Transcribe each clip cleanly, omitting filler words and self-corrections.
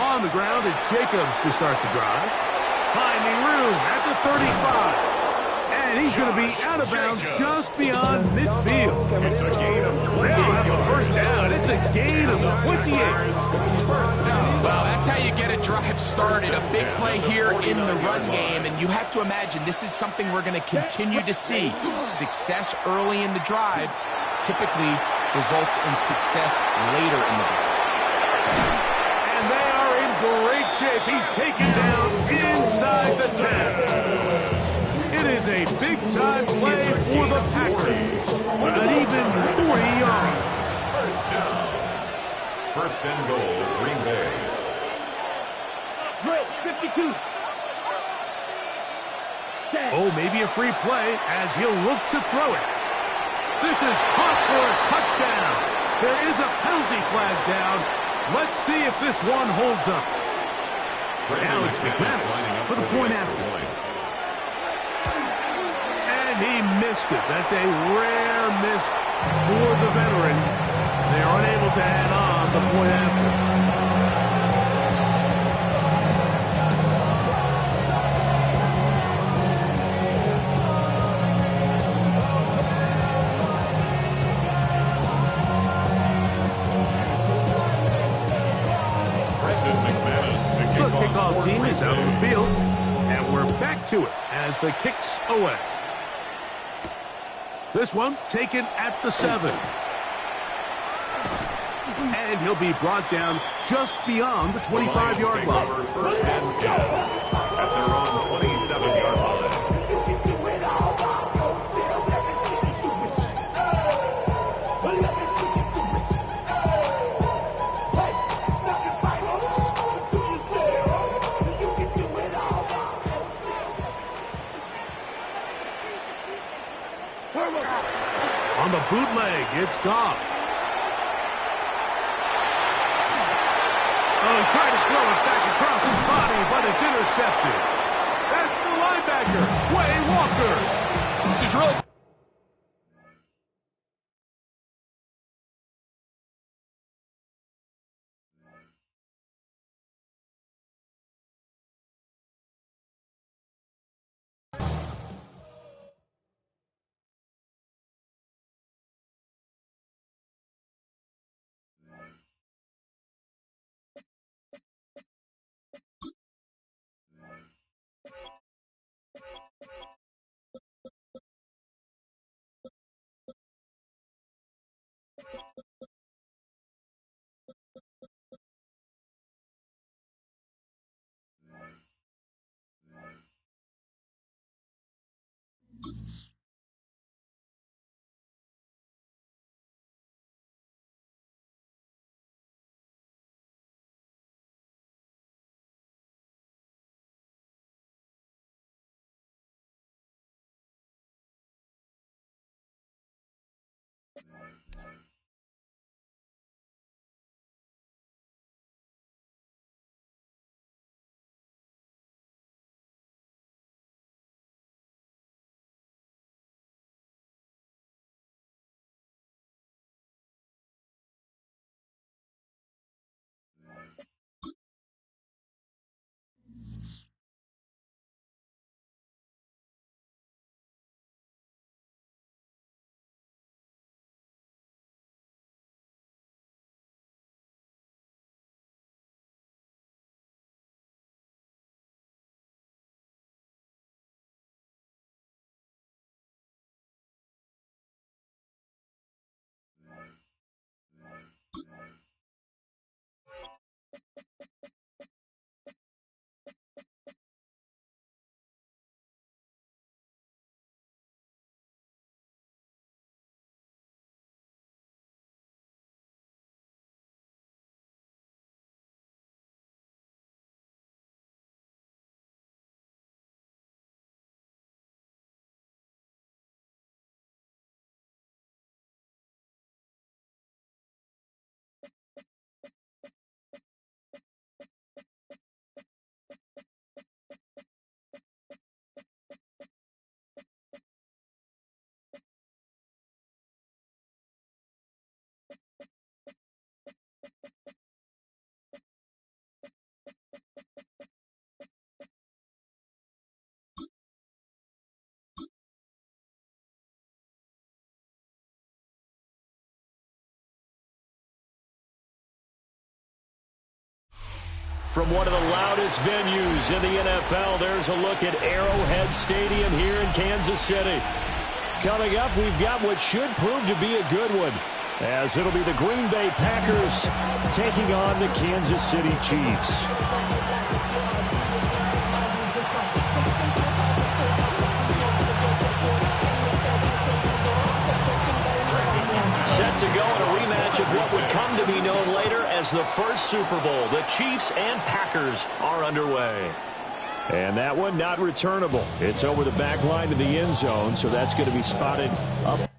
On the ground, it's Jacobs to start the drive. Finding room at the 35. And he's going to be out of bounds just beyond midfield. It's a gain of 28 They'll have a yards. first down. It's a gain of 28. First down. Well, that's how you get a drive started. A big play here in the run game, and you have to imagine this is something we're going to continue to see. Success early in the drive typically results in success later in the drive. And they are in great shape. He's taken down inside the 10. It is a big-time play for the Packers. An even 40 yards. First down. First and goal, Green Bay. Drill, 52. Oh, maybe a free play as he'll look to throw it. This is caught for a touchdown. There is a penalty flag down. Let's see if this one holds up. Now it's McManus for the point after. And he missed it. That's a rare miss for the veteran. They're unable to add on the point after. The kickoff team is out on the field, and we're back to it as the kick's away. This one taken at the 7. And he'll be brought down just beyond the 25-yard line. First and 10 at their own 27-yard line. On the bootleg, it's Goff. Oh, he tried to throw it back across his body, but it's intercepted. That's the linebacker, Quay Walker. This is real. From one of the loudest venues in the NFL, there's a look at Arrowhead Stadium here in Kansas City. Coming up, we've got what should prove to be a good one, as it'll be the Green Bay Packers taking on the Kansas City Chiefs. Set to go in a rematch of what would come to be known later as the first Super Bowl. The Chiefs and Packers are underway. And that one not returnable. It's over the back line to the end zone, so that's going to be spotted up.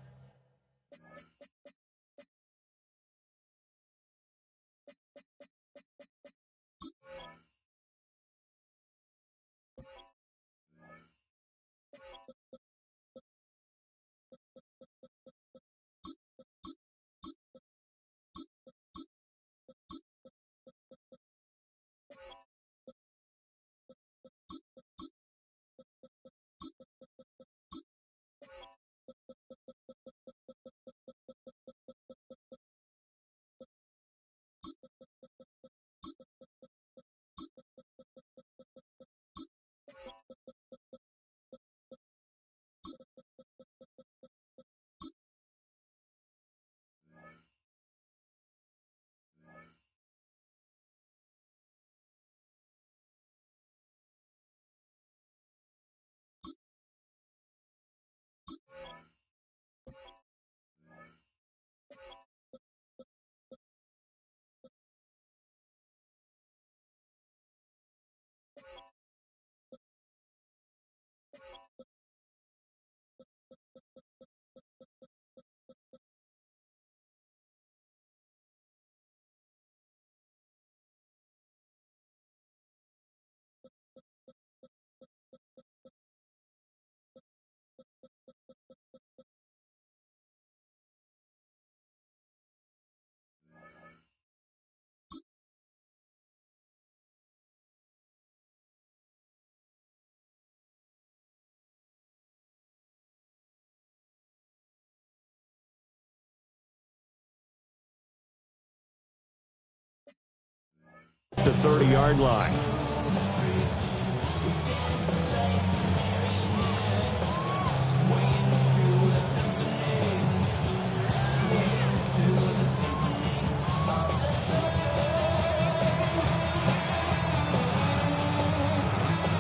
The 30-yard line.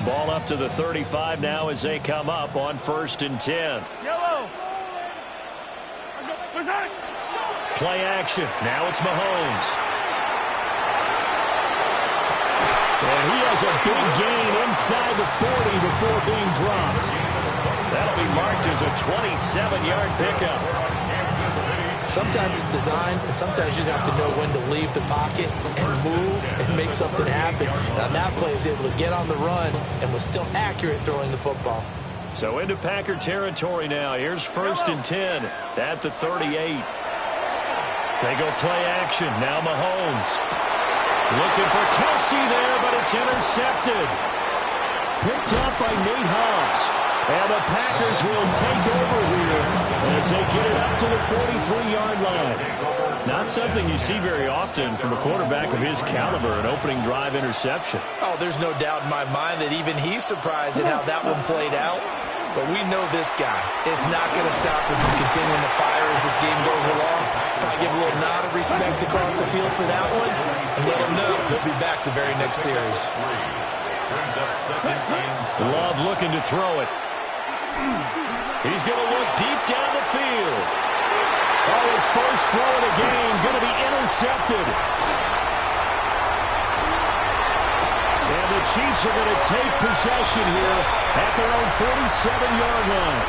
Ball up to the 35 now as they come up on 1st and 10. Yellow. Play action. Now it's Mahomes. And he has a big gain inside the 40 before being dropped. That'll be marked as a 27-yard pickup. Sometimes it's designed, and sometimes you just have to know when to leave the pocket and move and make something happen. And on that play, he was able to get on the run and was still accurate throwing the football. So into Packer territory now. Here's 1st and 10 at the 38. They go play action. Now Mahomes. Looking for Kelsey there, but it's intercepted. Picked up by Nate Hobbs. And the Packers will take over here as they get it up to the 43-yard line. Not something you see very often from a quarterback of his caliber, an opening drive interception. Oh, there's no doubt in my mind that even he's surprised at how that one played out. But we know this guy is not going to stop him from continuing to fire as this game goes along. Probably give a little nod of respect across the field for that one. And let him know he'll be back the very next series. Love looking to throw it. He's going to look deep down the field. Oh, his first throw of the game going to be intercepted. And the Chiefs are going to take possession here at their own 47-yard line.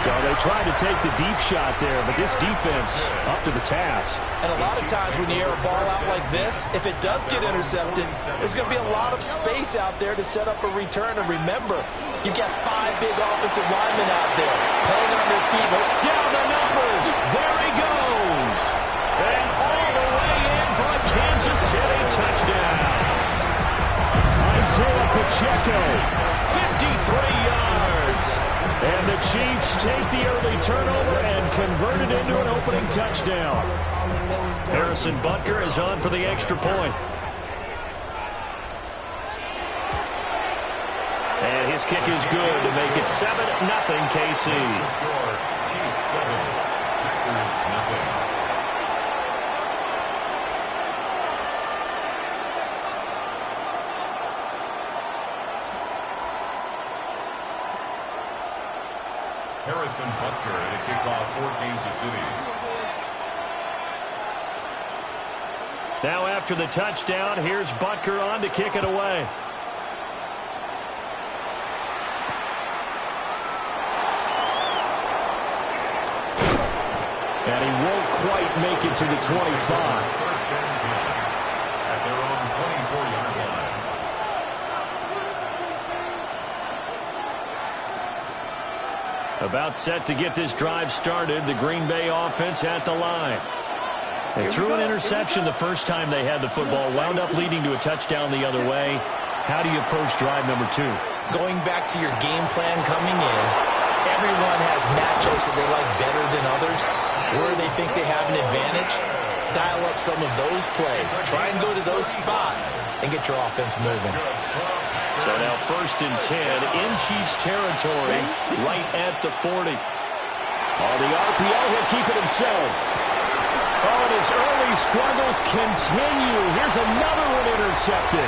So they tried to take the deep shot there, but this defense up to the task. And a lot of times when you air a ball out like this, if it does get intercepted, there's going to be a lot of space out there to set up a return. And remember, you've got 5 big offensive linemen out there playing on their feet. Down the numbers. There he goes. And all the way in for a Kansas City touchdown. Isaiah Pacheco, 53 yards. And the Chiefs take the early turnover and convert it into an opening touchdown. Harrison Butker is on for the extra point. kick is good to make it 7-0 KC. Score, Chiefs 7, Packers nothing. Harrison Butker to kick off for Kansas City. Now after the touchdown, here's Butker on to kick it away. And he won't quite make it to the 25. First and 10 at their own 24-yard line. About set to get this drive started, the Green Bay offense at the line. They threw an interception the first time they had the football, wound up leading to a touchdown the other way. How do you approach drive number 2? Going back to your game plan coming in, everyone has matchups that they like better than others. Where they think they have an advantage, dial up some of those plays. Try and go to those spots and get your offense moving. So now first and 10 in Chiefs territory, right at the 40. On the RPO, he'll keep it himself. Oh, and his early struggles continue. Here's another one intercepted.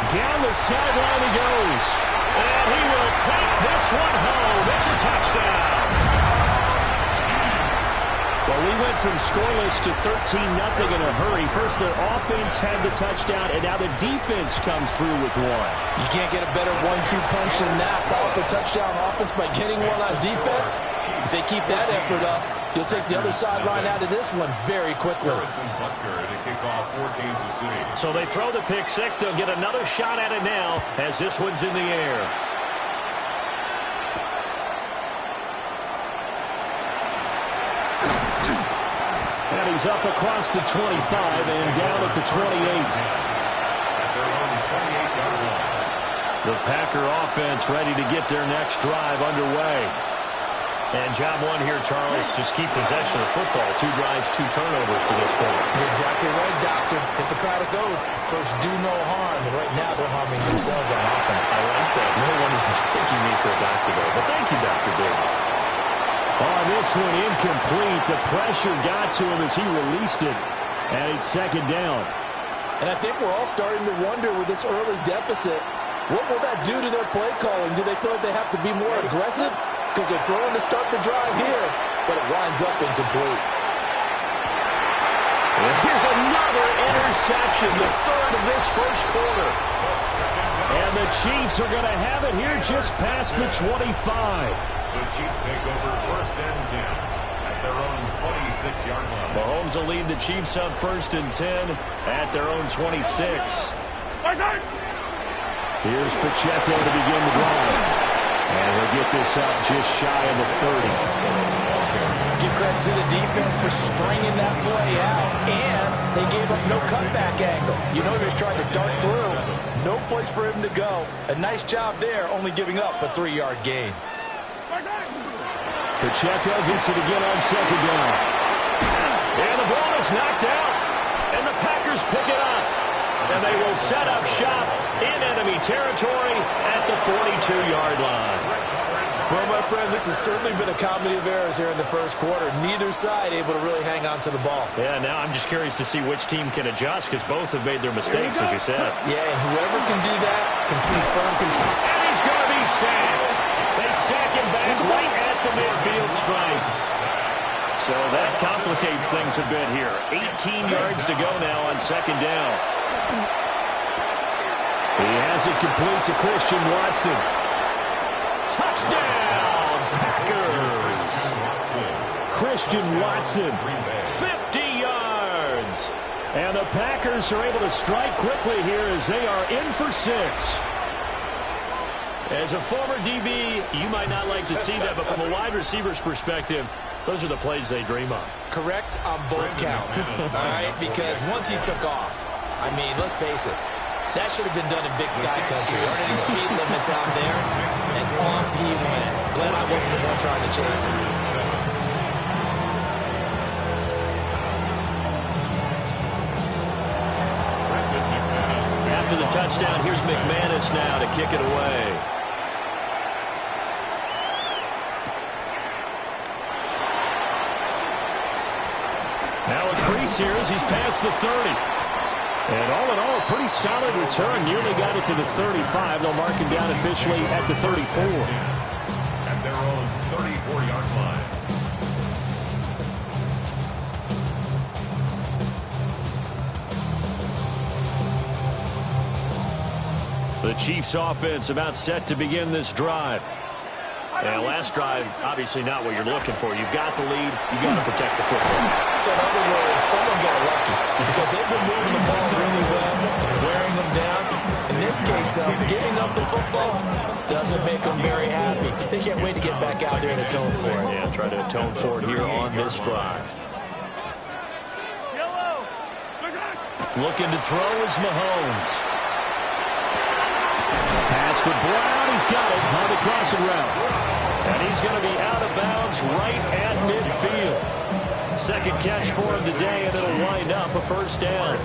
Down the sideline he goes. And he will take this one home. It's a touchdown. Well, we went from scoreless to 13-0 in a hurry. First, their offense had the touchdown, and now the defense comes through with one. You can't get a better 1-2 punch than that. Follow up a touchdown offense by getting one on defense. If they keep that effort up, you'll take the other sideline out of this one very quickly. Harrison Butker to kick off for Kansas City. So they throw the pick six. They'll get another shot at it now as this one's in the air. And he's up across the 25 and down at the 28. At their own 28-yard line. The Packer offense ready to get their next drive underway. And job one here, Charles, just keep possession of football. 2 drives, 2 turnovers to this point. You're exactly right, Doctor. Hippocratic oath. First, do no harm. And right now, they're harming themselves on offense. I like that. No one is mistaking me for a doctor, though. But thank you, Dr. Davis. On this one, incomplete. The pressure got to him as he released it. And it's second down. And I think we're all starting to wonder with this early deficit, what will that do to their play calling? Do they feel like they have to be more aggressive? Because they're throwing to start the drive here, but it winds up incomplete. And here's another interception, the third of this first quarter. And the Chiefs are going to have it here just past the 25. The Chiefs take over first and 10 at their own 26-yard line. Mahomes will lead the Chiefs up first and 10 at their own 26. Here's Pacheco to begin the drive. And he'll get this up just shy of the 30. Give credit to the defense for stringing that play out, and they gave up no cutback angle. You know he was trying to dart through. No place for him to go. A nice job there, only giving up a 3-yard gain. Pacheco gets it again on second down. And the ball is knocked out. And the Packers pick it up. And they will set up shop in enemy territory at the 42-yard line. Well, my friend, this has certainly been a comedy of errors here in the first quarter. Neither side able to really hang on to the ball. Yeah, now I'm just curious to see which team can adjust because both have made their mistakes, as you said. Yeah, and whoever can do that can seize firm control. And he's going to be sacked. They sack him back right at the midfield stripe. So that complicates things a bit here. 18 yards to go now on second down. He has it complete to Christian Watson. Touchdown, Packers! Christian Watson, 50 yards. And the Packers are able to strike quickly here as they are in for 6. As a former DB, you might not like to see that, but from a wide receiver's perspective, those are the plays they dream of. Correct on both counts, all right? Because once he took off, I mean, let's face it, that should have been done in Big Sky Country. Aren't any speed limits out there? And off he went. Glad I wasn't the one trying to chase him. After to the touchdown. Here's McManus now to kick it away. Now a crease here as he's past the 30. And all in all, a pretty solid return. Nearly got it to the 35. They'll mark him down officially at the 34. At their own 34-yard line. The Chiefs offense about set to begin this drive. And last drive, obviously not what you're looking for. You've got the lead. You've got to protect the football. So in other words, someone got lucky because they've been moving the ball really well and wearing them down. In this case, though, giving up the football doesn't make them very happy. They can't wait to get back out there and atone for it. Yeah, try to atone for it here on this drive. Looking to throw is Mahomes. Pass to Brown. He's got it on the crossing route. And he's going to be out of bounds right at midfield. Second catch for him today, and it'll wind up a first down.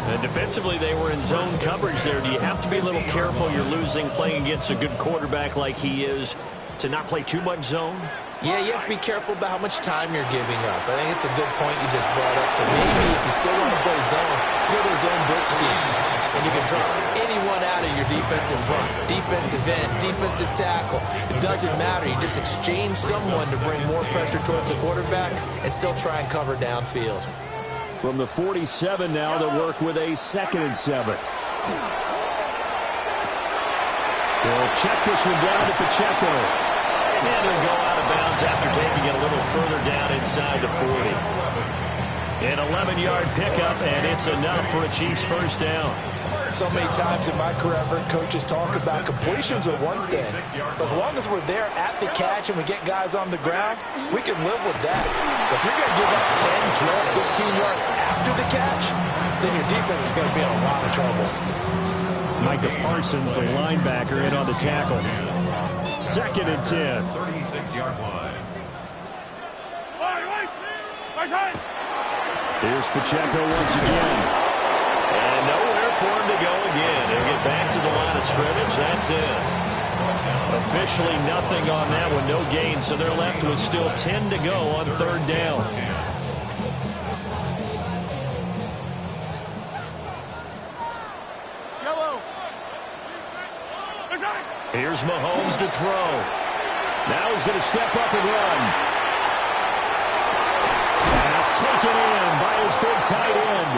And defensively, they were in zone coverage there. Do you have to be a little careful? You're losing playing against a good quarterback like he is to not play too much zone? Yeah, you have to be careful about how much time you're giving up. I think it's a good point you just brought up. So maybe if you still want to play zone, go to a zone blitz scheme. And you can drop anyone out of your defensive front, defensive end, defensive tackle. It doesn't matter. You just exchange someone to bring more pressure towards the quarterback and still try and cover downfield. From the 47 now, they'll work with a 2nd and 7. They'll check this one down to Pacheco. And they'll go out of bounds after taking it a little further down inside the 40. An 11-yard pickup, and it's enough for a Chiefs first down. So many times in my career, I've heard coaches talk about completions are one thing. But as long as we're there at the catch and we get guys on the ground, we can live with that. But if you're going to give up 10, 12, 15 yards after the catch, then your defense is going to be in a lot of trouble. Micah Parsons, the linebacker, in on the tackle. 2nd and 10. 36-yard line. Here's Pacheco once again. And nowhere for him to go again. He'll get back to the line of scrimmage. That's it. Officially nothing on that one. No gain. So they're left with still 10 to go on 3rd down. Here's Mahomes to throw. Now he's going to step up and run. Pass taken in by his big tight end.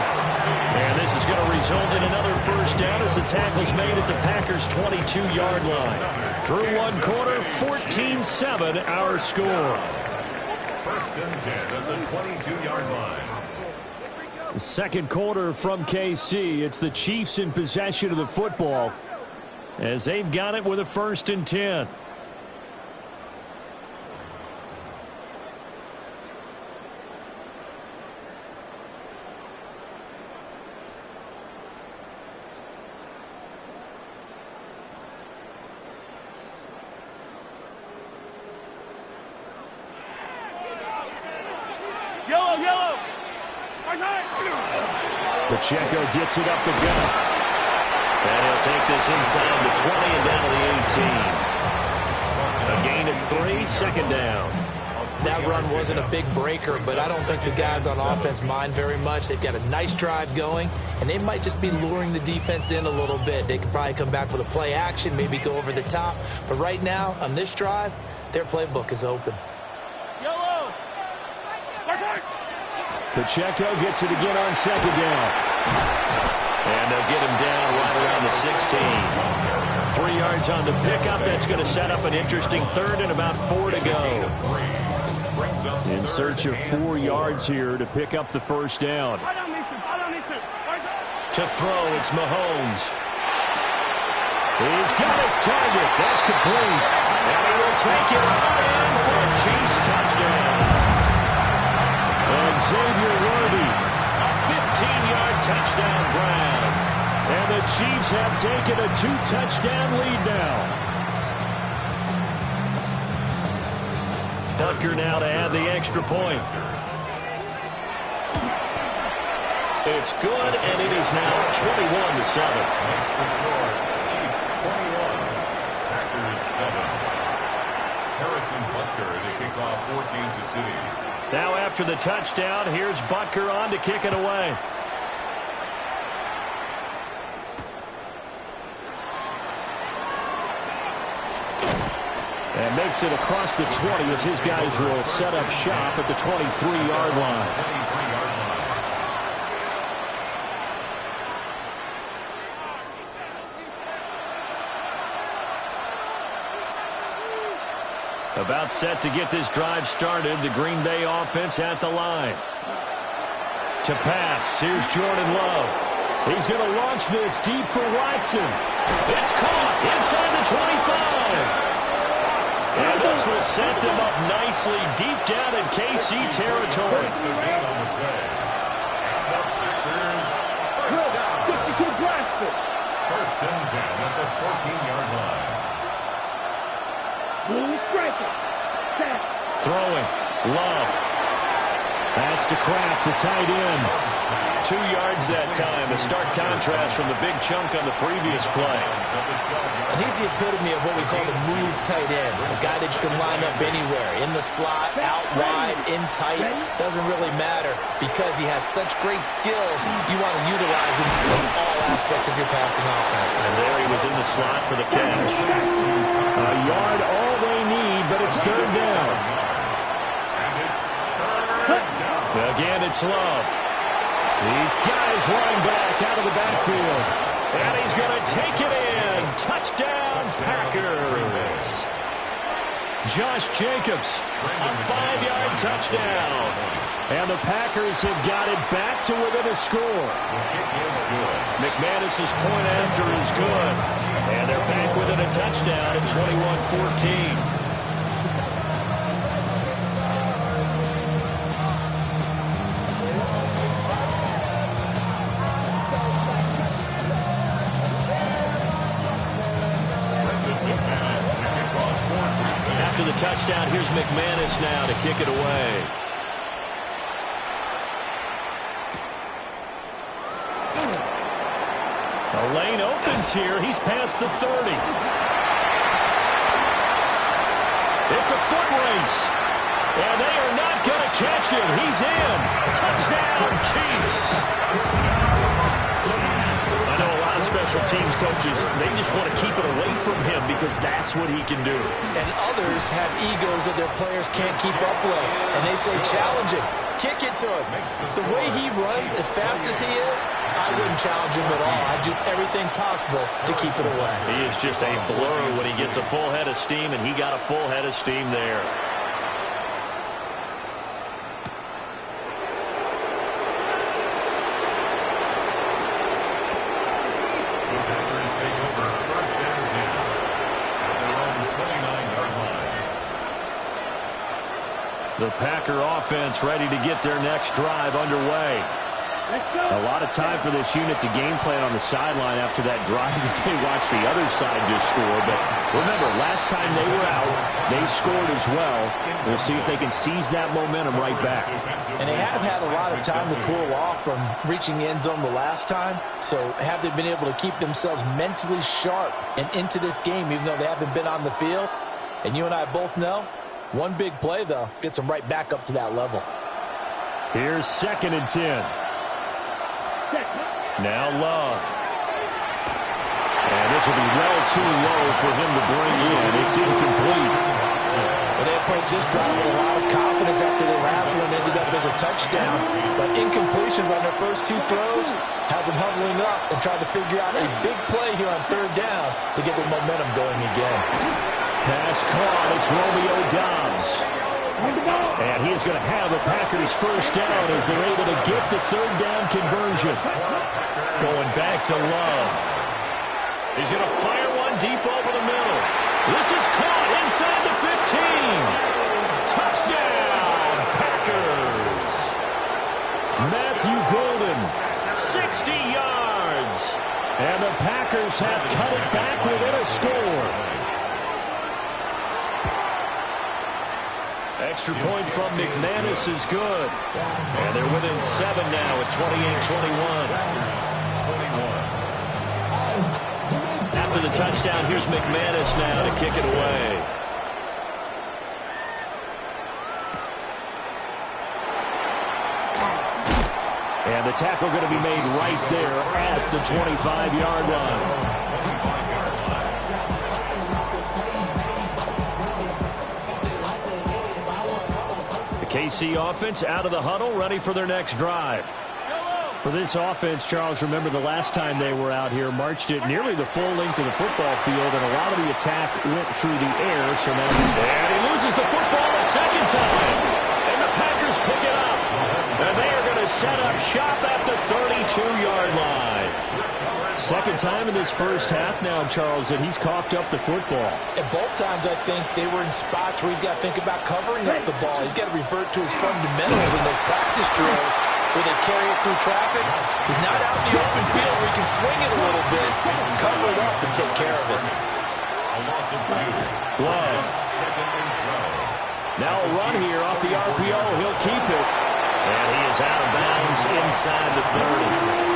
And this is going to result in another first down as the tackle's made at the Packers' 22-yard line. Through one quarter, 14-7 our score. 1st and 10 at the 22-yard line. The 2nd quarter from KC. It's the Chiefs in possession of the football as they've got it with a 1st and 10. Yellow. Pacheco gets it up the gut. And he'll take this inside the 20 and down to the 18. A gain of 3, 2nd down. That run wasn't a big breaker, but I don't think the guys on offense mind very much. They've got a nice drive going, and they might just be luring the defense in a little bit. They could probably come back with a play action, maybe go over the top. But right now, on this drive, their playbook is open. Pacheco gets it again on 2nd down. And they'll get him down right around the 16. 3 yards on the pickup. That's going to set up an interesting 3rd and about 4 to go. In search of 4 yards here to pick up the first down. To throw, it's Mahomes. He's got his target. That's complete. And he will take it on in for a Chiefs touchdown. And Xavier Worthy. A 15-yard touchdown grab. And the Chiefs have taken a 2-touchdown lead now. Butker now to add the extra point. It's good, and it is now 21-7. Makes the score. Chiefs 21, Packers 7. Harrison Butker to kick off for Kansas City. Now after the touchdown, here's Butker on to kick it away. And makes it across the 20 as his guys will set up shop at the 23-yard line. 23-yard line. About set to get this drive started. The Green Bay offense at the line. To pass. Here's Jordan Love. He's going to launch this deep for Watson. It's caught inside the 25. And this will set them up nicely deep down in KC territory. That's the gain on the play. And the Packers first down. First and 10 at the 14-yard line. Throwing. Love. That's to Kraft, the tight end. 2 yards that time. A stark contrast from the big chunk on the previous play. And he's the epitome of what we call the move tight end. A guy that you can line up anywhere. In the slot, out wide, in tight. Doesn't really matter because he has such great skills. You want to utilize him in all aspects of your passing offense. And there he was in the slot for the catch. A yard all they need, but it's third down. And it's third down. Again, it's Love. These guys running back out of the backfield. And he's going to take it in. Touchdown, Packers. Josh Jacobs, a 5-yard touchdown. And the Packers have got it back to within a score. Kick is good. McManus's point after is good. And they're back within a touchdown at 21-14. After the touchdown, here's McManus now to kick it away. The lane opens here. He's past the 30. It's a foot race. And they are not going to catch him. He's in. Touchdown, Chiefs. I know a lot of special teams coaches, they just want to keep it away from him because that's what he can do. And others have egos that their players can't keep up with. And they say, challenge him. Kick it to him. The way he runs as fast as he is, I wouldn't challenge him at all. I'd do everything possible to keep it away. He is just a blur when he gets a full head of steam, and he got a full head of steam there. The Packer offense ready to get their next drive underway. A lot of time for this unit to game plan on the sideline after that drive that they watched the other side just score. But remember, last time they were out, they scored as well. We'll see if they can seize that momentum right back. And they have had a lot of time to cool off from reaching the end zone the last time. So have they been able to keep themselves mentally sharp and into this game, even though they haven't been on the field? And you and I both know, one big play, though, gets them right back up to that level. Here's 2nd and 10. Now Love. And this will be well too low for him to bring in. It's incomplete. Well, they approached this drive with a lot of confidence after their last one ended up as a touchdown. But incompletions on their first 2 throws has them huddling up and trying to figure out a big play here on 3rd down to get their momentum going again. Pass caught. It's Romeo Doubs. And he's going to have the Packers first down as they're able to get the 3rd down conversion. Going back to Love. He's going to fire one deep over the middle. This is caught inside the 15. Touchdown, Packers. Matthew Golden, 60 yards. And the Packers have cut it back within a score. Extra point from McManus is good. And they're within 7 now at 28-21. After the touchdown, here's McManus now to kick it away. And the tackle going to be made right there at the 25-yard line. KC offense out of the huddle, ready for their next drive. For this offense, Charles, remember the last time they were out here, marched it nearly the full length of the football field, and a lot of the attack went through the air. So now, and he loses the football a second time, and the Packers pick it up, and they are going to set up shop at the 32-yard line. Second time in this first half now, Charles, that he's coughed up the football. And both times, I think, they were in spots where he's got to think about covering up the ball. He's got to revert to his fundamentals in those practice drills where they carry it through traffic. He's not out in the open field where he can swing it a little bit, cover it up, and take care of it. A loss of 2. Love. Now a run here off the RPO. He'll keep it. And he is out of bounds inside the 30.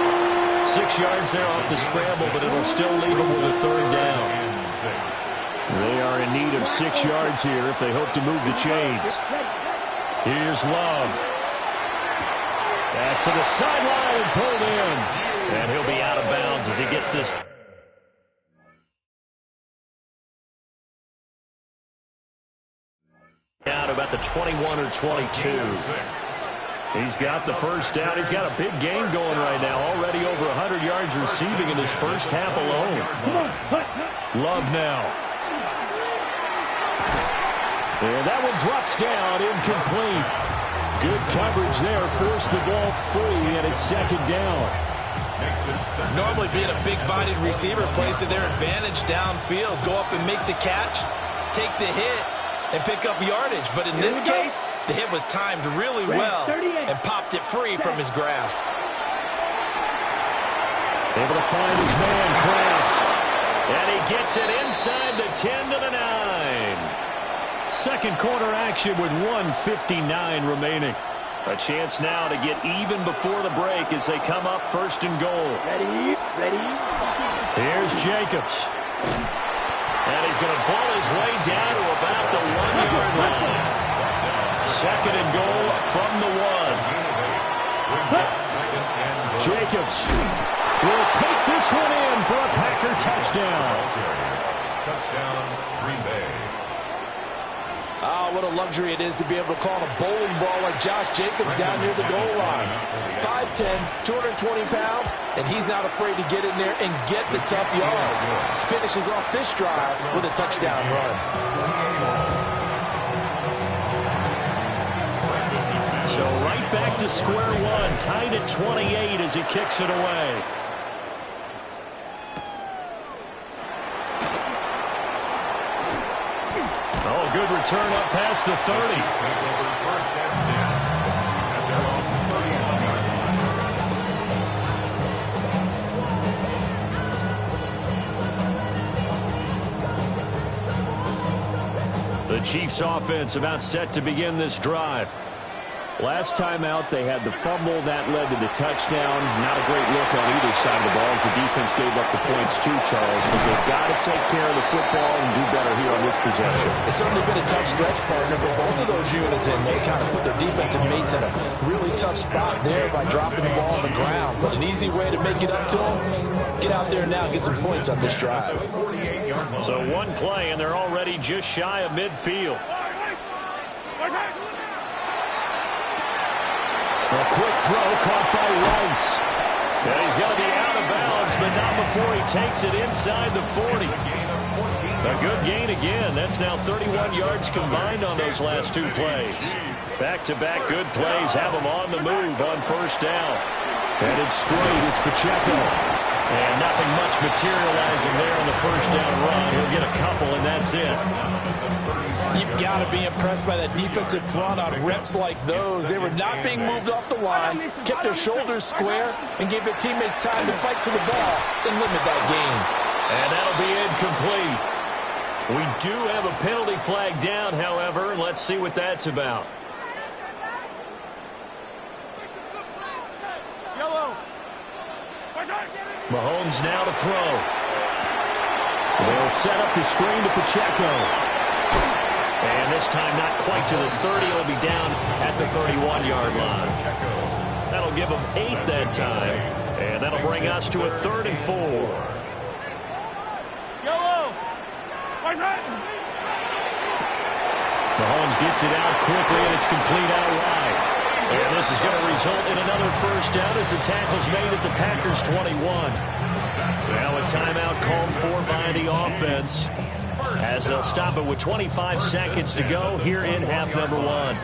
6 yards there off the scramble, but it'll still leave him with a third down. They are in need of 6 yards here if they hope to move the chains. Here's Love. Pass to the sideline and pulled in. And he'll be out of bounds as he gets this. Out about the 21 or 22. He's got the first down. He's got a big game going right now. Already over 100 yards receiving in this first half alone. Love now. And that one drops down, incomplete. Good coverage there. Forced the ball free, and it's second down. Normally being a big-bodied receiver plays to their advantage downfield. Go up and make the catch, take the hit, and pick up yardage. But in this case, the hit was timed really well and popped it free from his grasp. Able to find his man, Kraft. And he gets it inside the 10 to the 9. Second quarter action with 1:59 remaining. A chance now to get even before the break as they come up first and goal. Ready. Here's Jacobs. And he's going to ball his way down to about the 1-yard line. Second and goal from the 1. Jacobs will take this one in for a Packer touchdown. Touchdown, Green Bay. Ah, what a luxury it is to be able to call a bowling ball like Josh Jacobs down near the goal line. 5'10", 220 pounds, and he's not afraid to get in there and get the tough yards. Finishes off this drive with a touchdown run. So right back to square one, tied at 28 as he kicks it away. Oh, good return up past the 30. First and 10. And they're off the 31-yard line. The Chiefs offense about set to begin this drive. Last time out, they had the fumble. That led to the touchdown. Not a great look on either side of the ball as the defense gave up the points too, Charles. But they've got to take care of the football and do better here on this possession. It's certainly been a tough stretch, partner, but both of those units in there kind of put their defensive mates in a really tough spot there by dropping the ball on the ground. But an easy way to make it up to them, get out there now and get some points on this drive. So one play, and they're already just shy of midfield. A quick throw caught by Rice. And he's going to be out of bounds, but not before he takes it inside the 40. A good gain again. That's now 31 yards combined on those last two plays. Back-to-back good plays have him on the move on first down. Headed straight, it's Pacheco. And nothing much materializing there on the first down run. He'll get a couple, and that's it. You've got to be impressed by that defensive front on reps like those. They were not being moved off the line, kept their shoulders square, and gave their teammates time to fight to the ball and limit that gain. And that'll be incomplete. We do have a penalty flag down, however. Let's see what that's about. Mahomes now to throw. They'll set up the screen to Pacheco. And this time not quite to the 30. It'll be down at the 31-yard line. That'll give them 8 that time. And that'll bring us to a 3rd and 4. Mahomes gets it out quickly, and it's complete out wide. And this is going to result in another first down as the tackle's made at the Packers' 21. Now a timeout called for by the offense as they'll stop it with 25 seconds to go here in half number 1.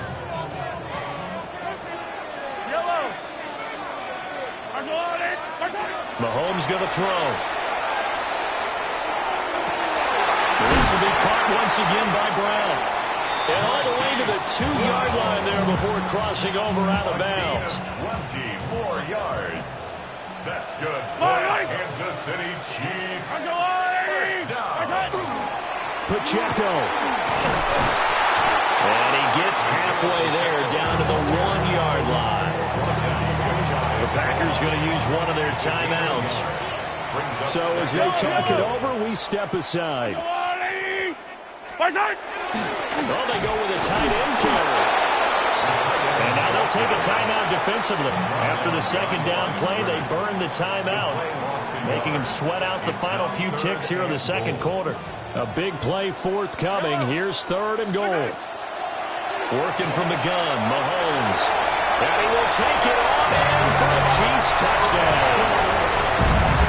Mahomes going to throw. This will be caught once again by Brown. And all the way to the 2-yard line there before crossing over out of bounds. 24 yards. That's good. Kansas City Chiefs. First down. Pacheco. And he gets halfway there down to the 1-yard line. The Packers going to use one of their timeouts. So as they talk it over, we step aside. Well, they go with a tight end carry. And now they'll take a timeout defensively. After the second down play, they burn the timeout, making them sweat out the final few ticks here in the second quarter. A big play forthcoming. Here's 3rd and goal. Working from the gun, Mahomes. And he will take it on in for a Chiefs touchdown.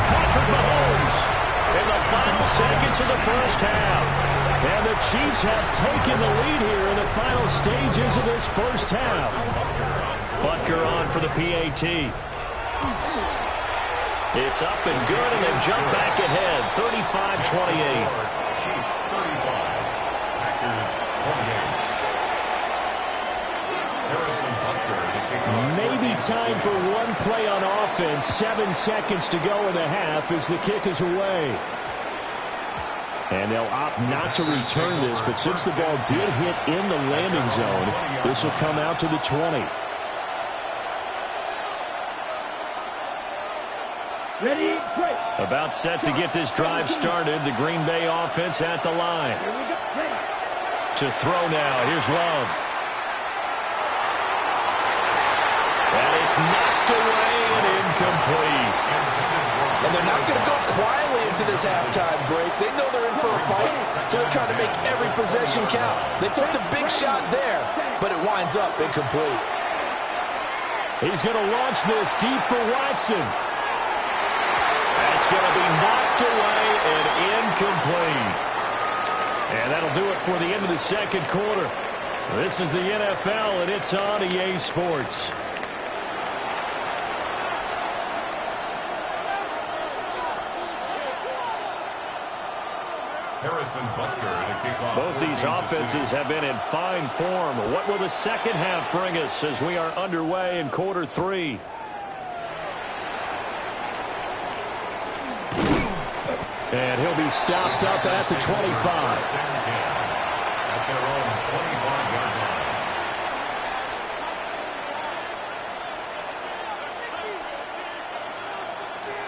Patrick Mahomes in the final seconds of the first half. And the Chiefs have taken the lead here in the final stages of this first half. Butker on for the PAT. It's up and good, and they jump back ahead, 35-28. Chiefs 35, Packers 28. Harrison Butker to kick off. Maybe time for one play on offense. 7 seconds to go in the half as the kick is away. And they'll opt not to return this, but since the ball did hit in the landing zone, this will come out to the 20. Ready, break. About set to get this drive started. The Green Bay offense at the line. To throw now. Here's Love. And it's knocked away and incomplete. And they're not going to go quietly into this halftime break. They know they're in for a fight, so they're trying to make every possession count. They took the big shot there, but it winds up incomplete. He's going to launch this deep for Watson. That's going to be knocked away and incomplete. And that'll do it for the end of the second quarter. This is the NFL, and it's on EA Sports. Harrison Butker to kick off. Both these offenses have been in fine form. What will the second half bring us as we are underway in quarter 3? And he'll be stopped up at the 25. At their own 25-yard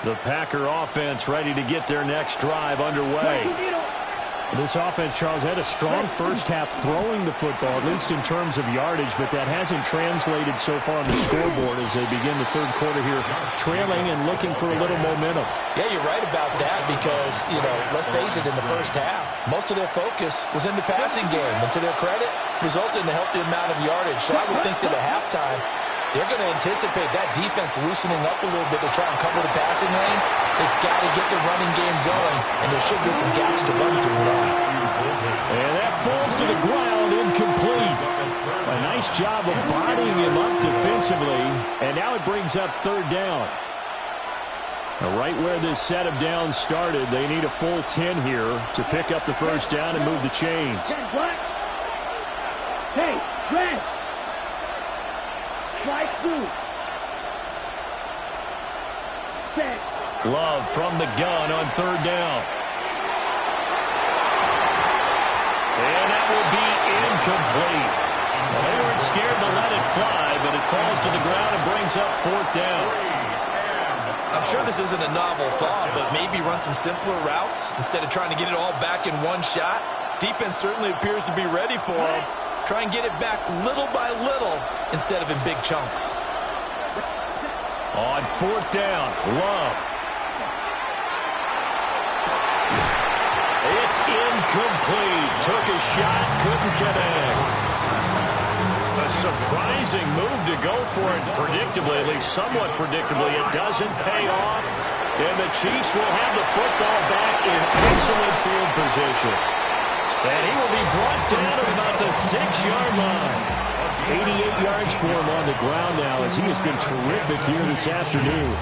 line. The Packer offense ready to get their next drive underway. This offense, Charles, had a strong first half throwing the football, at least in terms of yardage, but that hasn't translated so far on the scoreboard as they begin the third quarter here, trailing and looking for a little momentum. Yeah, you're right about that because, let's face it, in the first half, most of their focus was in the passing game. And to their credit, resulted in a healthy amount of yardage. So I would think that at halftime, they're going to anticipate that defense loosening up a little bit to try and cover the passing lanes. They've got to get the running game going, and there should be some gaps to run through now. And that falls to the ground, incomplete. A nice job of bodying him up defensively, and now it brings up third down. Now, right where this set of downs started, they need a full 10 here to pick up the first down and move the chains. Hey, Grant! Strike through. Set. Love from the gun on third down. And that will be incomplete. Well, they weren't scared to let it fly, but it falls to the ground and brings up 4th down. I'm sure this isn't a novel thought, but maybe run some simpler routes instead of trying to get it all back in one shot. Defense certainly appears to be ready for them. Try and get it back little by little instead of in big chunks. On 4th down, Love. It's incomplete. Took a shot, couldn't connect. A surprising move to go for it. Predictably, at least somewhat predictably, it doesn't pay off. And the Chiefs will have the football back in excellent field position. And he will be brought down at about the 6-yard line. 88 yards for him on the ground now as he has been terrific here this afternoon.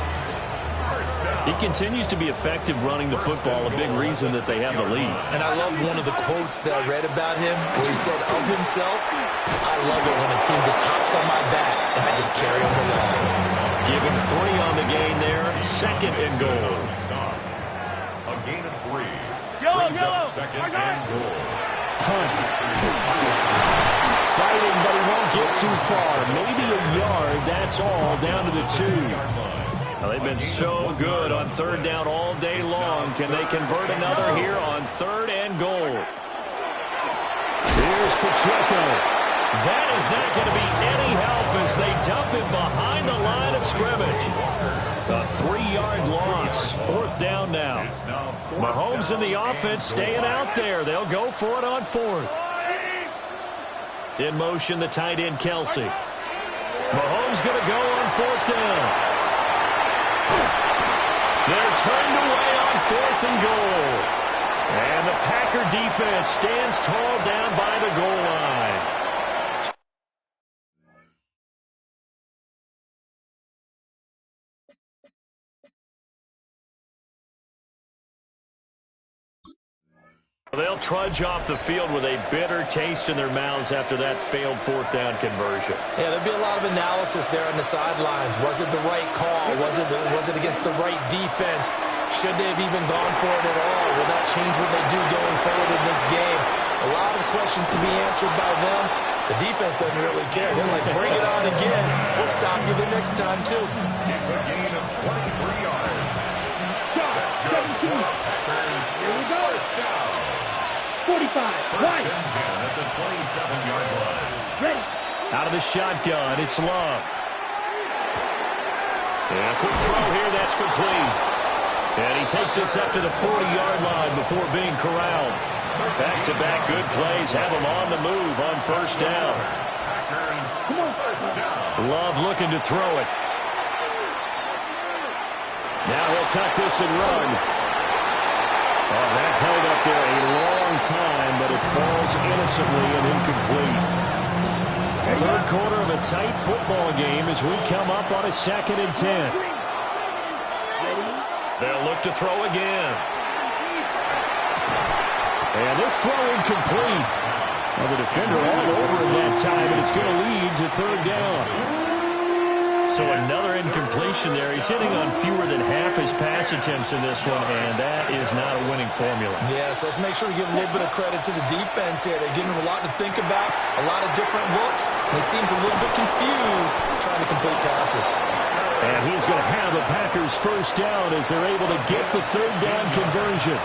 He continues to be effective running the football, a big reason that they have the lead. And I love one of the quotes that I read about him where he said of himself, I love it when a team just hops on my back and I just carry them along. Give him 3 on the gain there, 2nd and goal. A gain of 3. Yellow. 2nd and goal. Hunt. Fighting, but he won't get too far. Maybe a yard, that's all, down to the 2. Well, they've been so good on 3rd down all day long. Can they convert another here on 3rd and goal? Here's Pacheco. That is not going to be any help as they dump it behind the line of scrimmage. A 3-yard loss. 4th down now. Mahomes and the offense staying out there. They'll go for it on 4th. In motion, the tight end, Kelsey. Mahomes going to go on 4th down. They're turned away on 4th and goal. And the Packer defense stands tall down by the goal line. They'll trudge off the field with a bitter taste in their mouths after that failed 4th down conversion. Yeah, there'll be a lot of analysis there on the sidelines. Was it the right call? Was it against the right defense? Should they have even gone for it at all? Will that change what they do going forward in this game? A lot of questions to be answered by them. The defense doesn't really care. They're like, bring it on again. We'll stop you the next time, too. It's a gain of 23 yards. That's good for Packers. Here we go. 45. First and 10 at the 27-yard line. Ready. Out of the shotgun, it's Love. And a quick throw here, that's complete. And he takes us up to the 40-yard line before being corralled. Back-to-back good plays have him on the move on 1st down. Love looking to throw it. Now he'll tuck this and run. Oh, that held up there a long time, but it falls innocently and incomplete. 3rd quarter of a tight football game as we come up on a 2nd and 10. They'll look to throw again. And this throw incomplete. Well, the defender all over him that time, and it's going to lead to 3rd down. So another incompletion there. He's hitting on fewer than half his pass attempts in this one, and that is not a winning formula. Yes, let's make sure we give a little bit of credit to the defense here. They're giving him a lot to think about, a lot of different looks, and he seems a little bit confused trying to complete passes. And he's going to have the Packers 1st down as they're able to get the 3rd down conversion.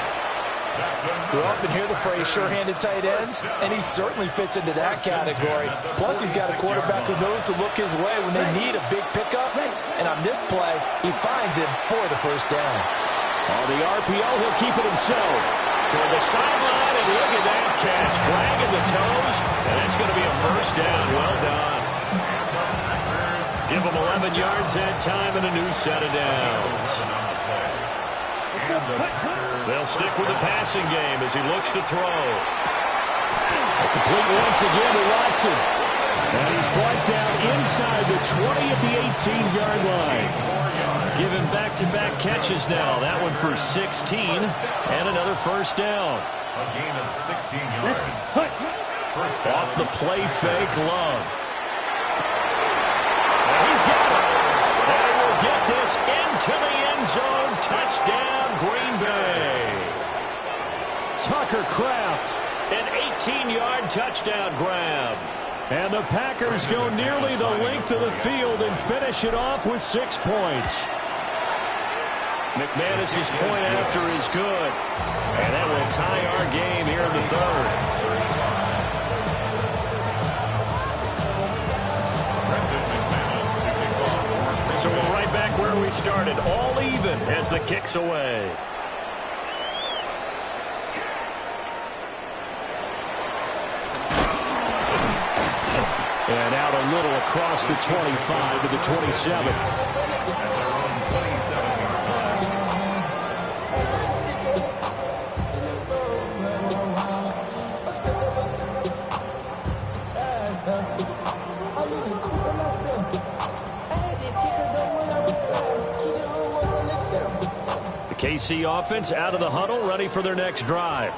We often hear the phrase sure-handed tight ends, and he certainly fits into that category. Plus, he's got a quarterback who knows to look his way when they need a big pickup. And on this play, he finds him for the 1st down. On the RPO, he'll keep it himself. Toward the sideline, and look at that catch. Dragging the toes, and it's going to be a 1st down. Well done. Give him 11 yards that time and a new set of downs. They'll stick with the passing game as he looks to throw. A complete once again to Watson. And he's brought down inside the 20 at the 18-yard line. Given back-to-back catches now. That one for 16 and another 1st down. A gain of 16 yards. Off the play fake, Love. And he's got it. And he will get this into the end zone. Touchdown, Green Bay. Tucker Kraft An 18-yard touchdown grab. And the Packers go nearly the length of the field and finish it off with 6 points. McManus's point after is good. And that will tie our game here in the third. So we're right back where we started, all even as the kick's away. And out a little across the 25 to the 27. The KC offense out of the huddle, ready for their next drive.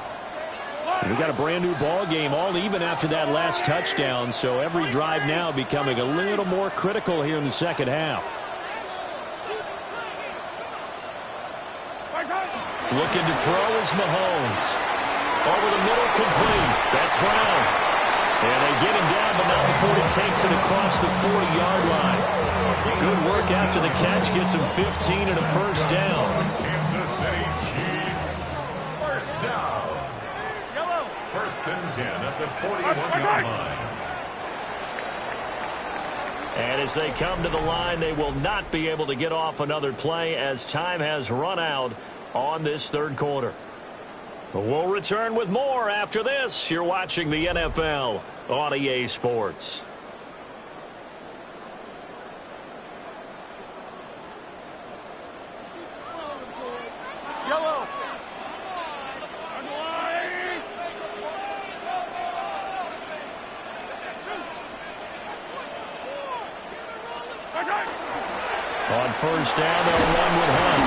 We got a brand new ball game, all even after that last touchdown, so every drive now becoming a little more critical here in the second half. Looking to throw is Mahomes. Over the middle, complete. That's Brown. And they get him down, but not before he takes it across the 40-yard line. Good work after the catch, gets him 15 and a first down. Kansas City Chiefs. First down. First and 10 at the 41-yard line. And as they come to the line, they will not be able to get off another play as time has run out on this third quarter. We'll return with more after this. You're watching the NFL on EA Sports. On first down, they'll run with Hunt.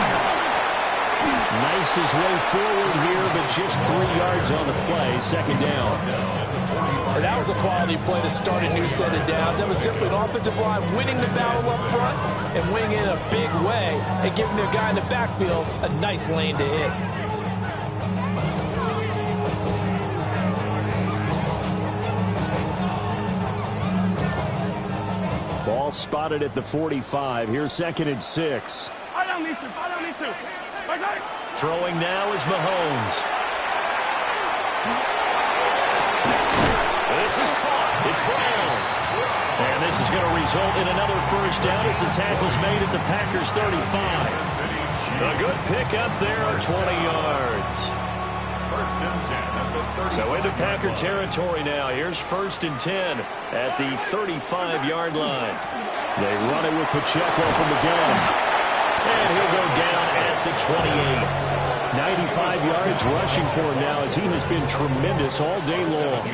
Knifes his way forward here, but just 3 yards on the play. Second down. And that was a quality play to start a new set of downs. That was simply an offensive line winning the battle up front and winning it in a big way and giving their guy in the backfield a nice lane to hit. Ball spotted at the 45. Here's second and 6. Throwing now is Mahomes. This is caught. It's Brown. And this is going to result in another first down as the tackle's made at the Packers 35. A good pick up there, 20 yards. First and 10 at the 35. So into Packer territory now. Here's first and 10 at the 35-yard line. They run it with Pacheco from the gun. And he'll go down at the 28. 95 yards rushing for him now as he has been tremendous all day long.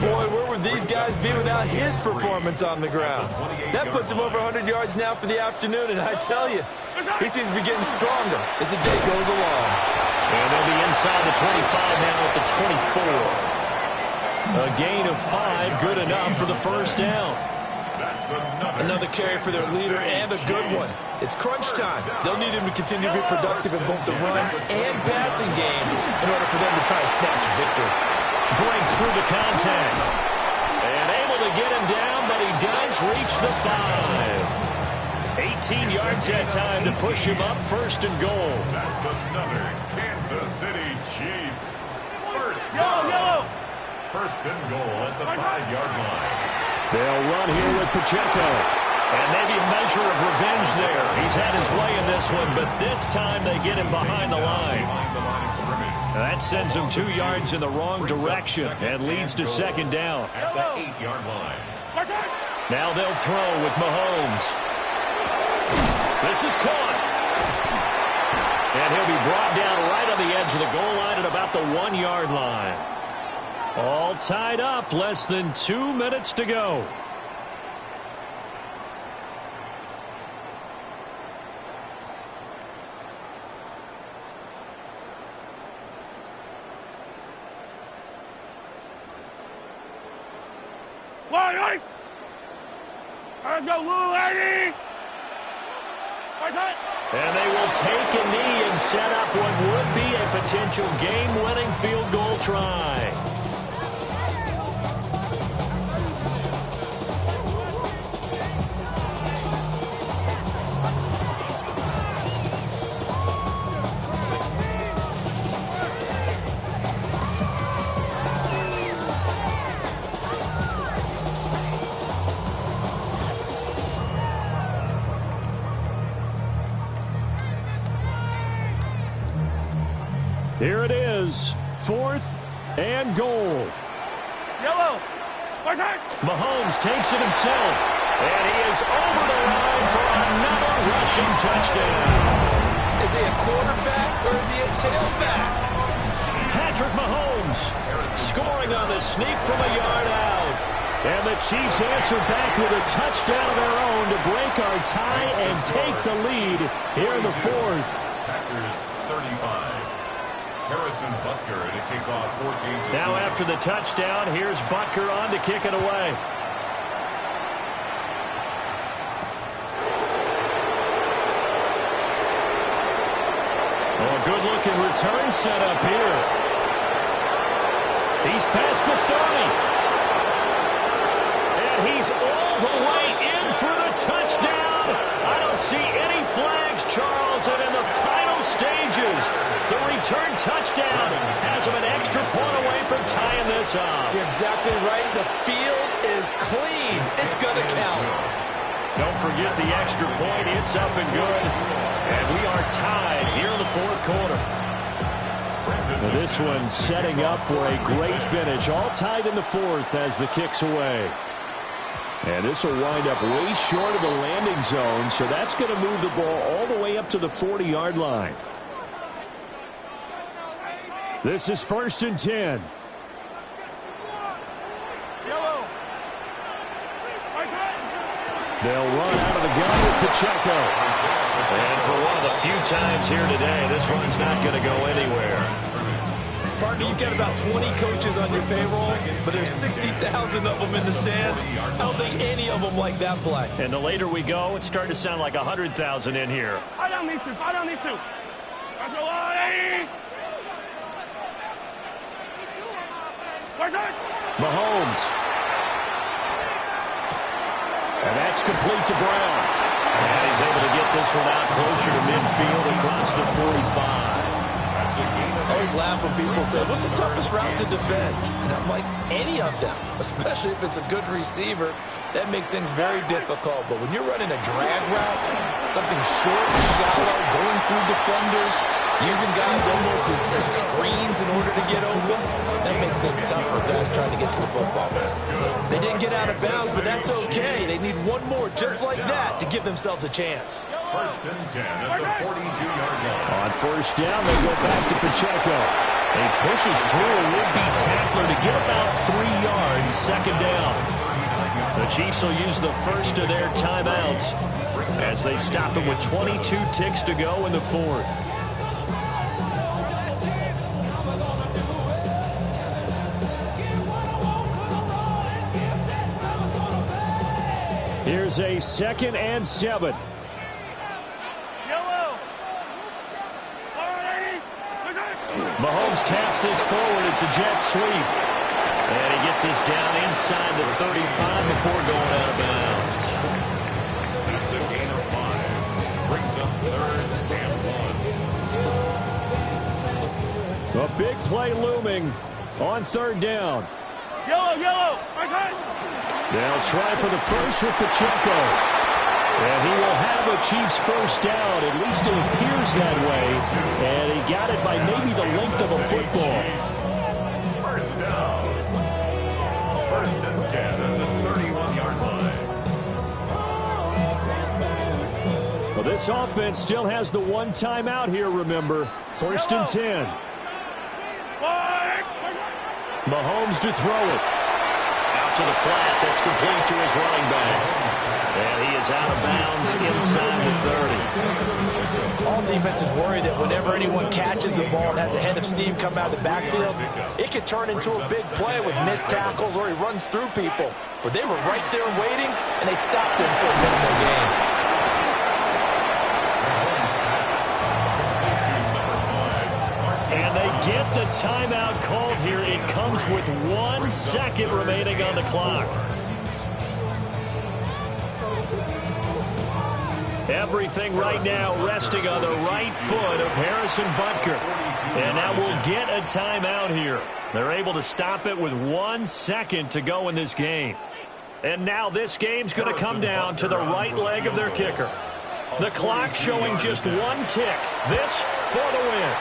Boy, where would these guys be without his performance on the ground? That puts him over 100 yards now for the afternoon, and I tell you, he seems to be getting stronger as the day goes along. And they'll be inside the 25 now at the 24. A gain of 5, good enough for the first down. Another carry for their leader and a good one. It's crunch time. They'll need him to continue to be productive in both the run and passing game in order for them to try and snatch a victory. Breaks through the contact. And able to get him down, but he does reach the 5. 18 yards that time to push him up, first and goal. That's another Kansas City Chiefs. First down. First and goal at the 5-yard line. They'll run here with Pacheco. And maybe a measure of revenge there. He's had his way in this one, but this time they get him behind the line. That sends him 2 yards in the wrong direction and leads to second down. At the 8-yard line. Now they'll throw with Mahomes. This is caught. And he'll be brought down right on the edge of the goal line at about the 1-yard line. All tied up, less than 2 minutes to go. And they will take a knee and set up what would be a potential game-winning field goal try. Here it is, 4th and goal. Yellow. Mahomes takes it himself, and he is over the line for another rushing touchdown. Is he a quarterback or is he a tailback? Patrick Mahomes scoring on the sneak from a yard out. And the Chiefs answer back with a touchdown of their own to break our tie and take the lead here in the 4th. Packers 35. Harrison Butker to kick off 14. Now after the touchdown, here's Butker on to kick it away. Oh, a good-looking return set up here. He's past the 30. And he's all the way in for the touchdown. I don't see any flags, Charles, and in the final stages, the return touchdown has him an extra point away from tying this up. You're exactly right. The field is clean. It's going to count. Don't forget the extra point. It's up and good. And we are tied here in the 4th quarter. Now this one setting up for a great finish. All tied in the 4th as the kick's away. And this will wind up way short of the landing zone, so that's going to move the ball all the way up to the 40-yard line. This is 1st and 10. They'll run out of the gun with Pacheco. And for one of the few times here today, this run's not going to go anywhere. Partner, you've got about 20 coaches on your payroll, but there's 60,000 of them in the stands. I don't think any of them like that play. And the later we go, it's starting to sound like 100,000 in here. Fire down these two. Fire down these two. That's a line. Mahomes. And that's complete to Brown. And he's able to get this one out closer to midfield across the 45. I always laugh when people say, what's the toughest route to defend? And I'm like, any of them, especially if it's a good receiver. That makes things very difficult. But when you're running a drag route, something short and shallow, going through defenders, using guys almost as screens in order to get open, that makes things tough for guys trying to get to the football. They didn't get out of bounds, but that's okay. They need one more just like that to give themselves a chance. 1st and 10 at the 42-yard line. On 1st down, they go back to Pacheco. He pushes through a would-be tackler to get about 3 yards, 2nd down. The Chiefs will use the first of their timeouts as they stop him with 22 ticks to go in the 4th. Here's a 2nd and 7. Mahomes taps this forward. It's a jet sweep. And he gets this down inside the 35 before going out of bounds. That's a gain of 5. Brings up 3rd and 1. A big play looming on 3rd down. Yellow. They'll try for the first with Pacheco. And he will have a Chiefs first down. At least it appears that way. And he got it by maybe the length of a football. First down. 1st and 10 at the 31-yard line. Well, this offense still has the one timeout here, remember. 1st and 10. Mahomes to throw it. Out to the flat. That's complete to his running back. And he is out of bounds inside the 30. All defenses worry that whenever anyone catches the ball and has a head of steam come out of the backfield, it could turn into a big play with missed tackles or he runs through people. But they were right there waiting, and they stopped him for a minimal gain. And they get the timeout called here. It comes with 1 second remaining on the clock. Everything right now resting on the right foot of Harrison Butker. And now we'll get a timeout here. They're able to stop it with 1 second to go in this game. And now this game's going to come down to the right leg of their kicker. The clock showing just 1 tick. This for the win.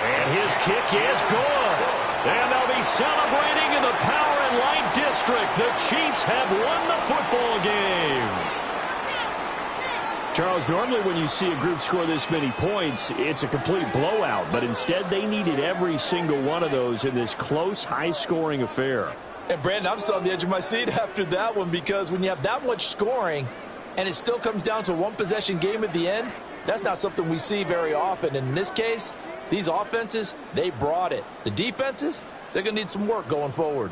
And his kick is good. And they'll be celebrating in the Power and Light District. The Chiefs have won the football game. Charles, normally when you see a group score this many points, it's a complete blowout. But instead, they needed every single one of those in this close, high-scoring affair. And, Brandon, I'm still on the edge of my seat after that one because when you have that much scoring and it still comes down to a one-possession game at the end, that's not something we see very often. And in this case, these offenses, they brought it. The defenses, they're going to need some work going forward.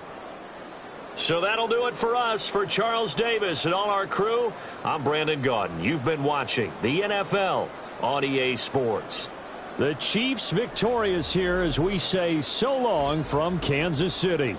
So that'll do it for us. For Charles Davis and all our crew, I'm Brandon Gaudin. You've been watching the NFL on EA Sports. The Chiefs victorious here as we say so long from Kansas City.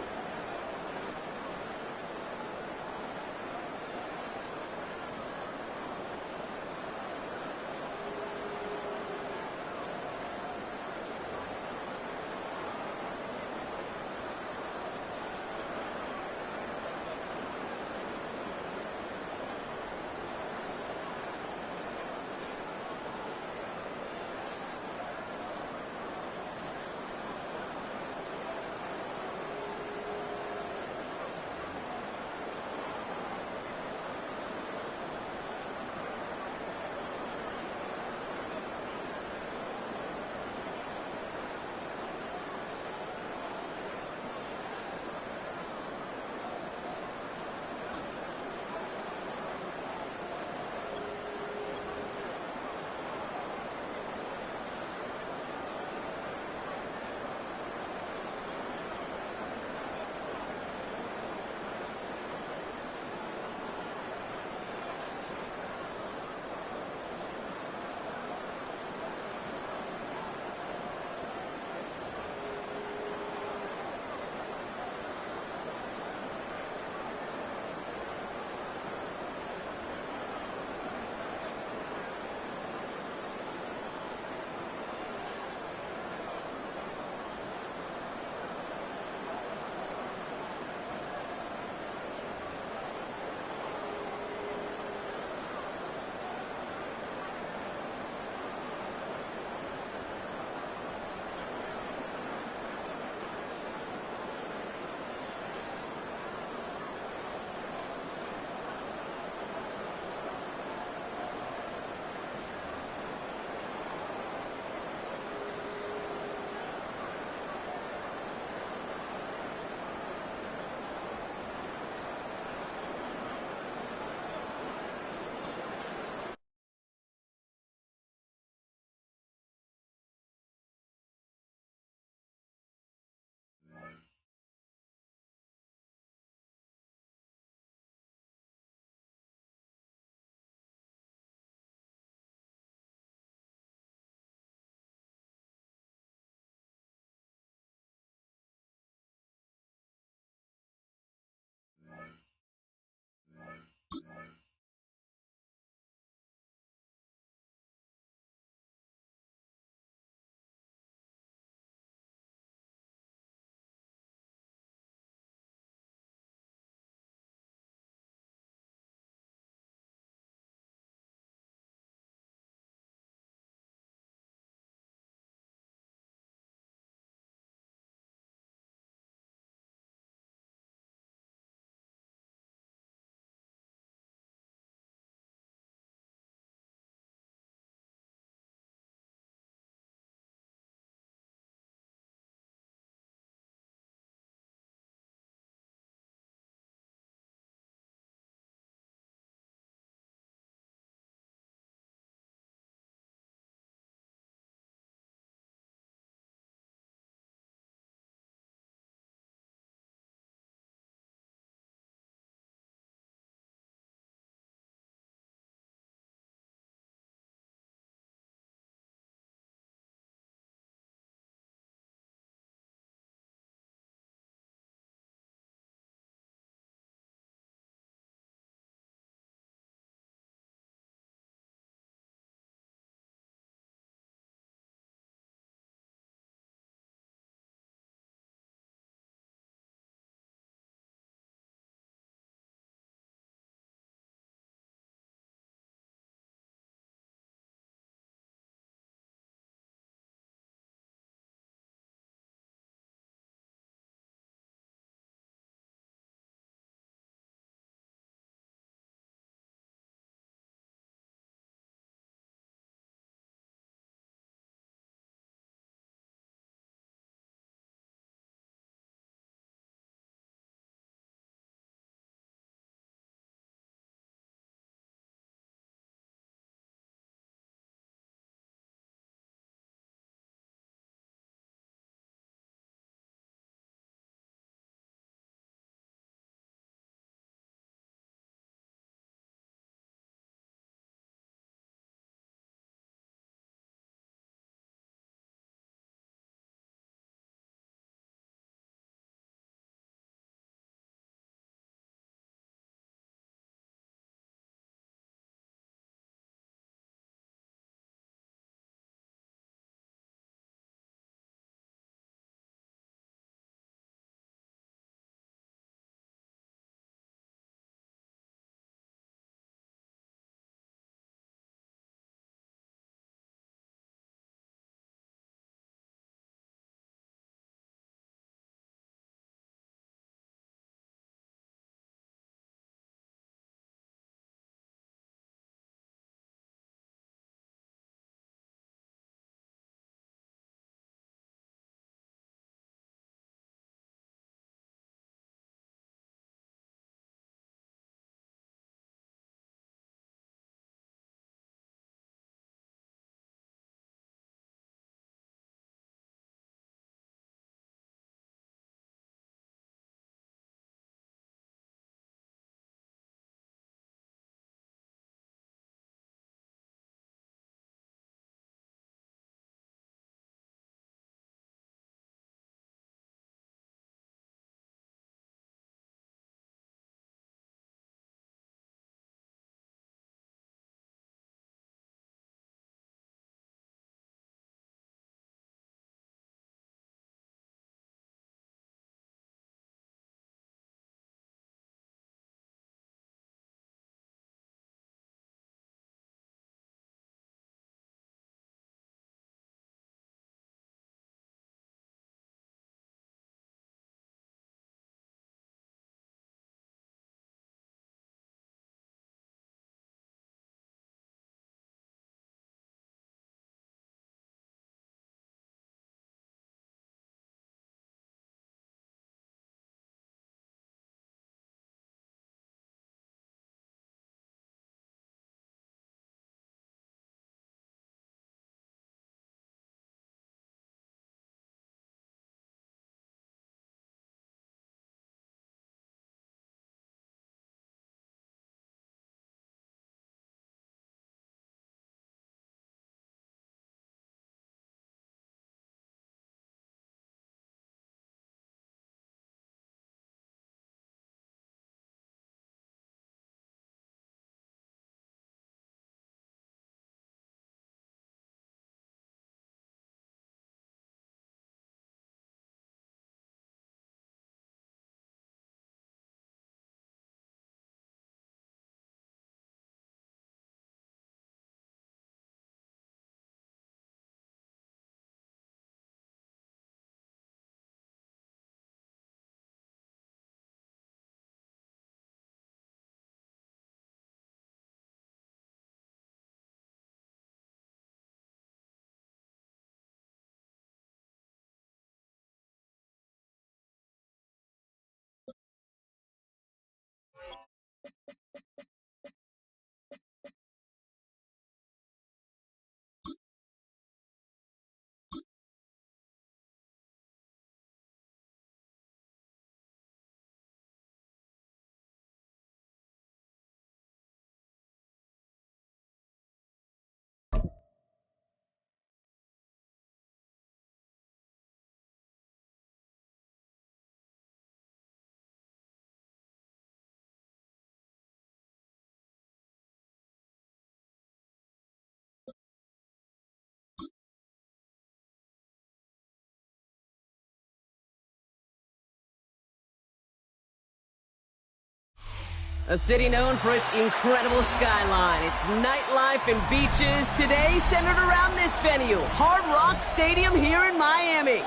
A city known for its incredible skyline, its nightlife and beaches, today centered around this venue, Hard Rock Stadium here in Miami.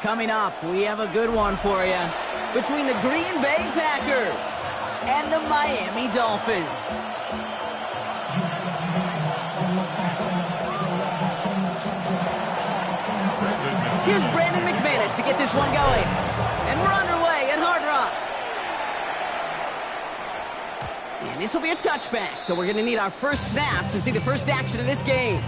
Coming up, we have a good one for you between the Green Bay Packers and the Miami Dolphins. Here's Brandon McManus to get this one going. And we're underway at Hard Rock. And this will be a touchback, so we're going to need our first snap to see the first action of this game.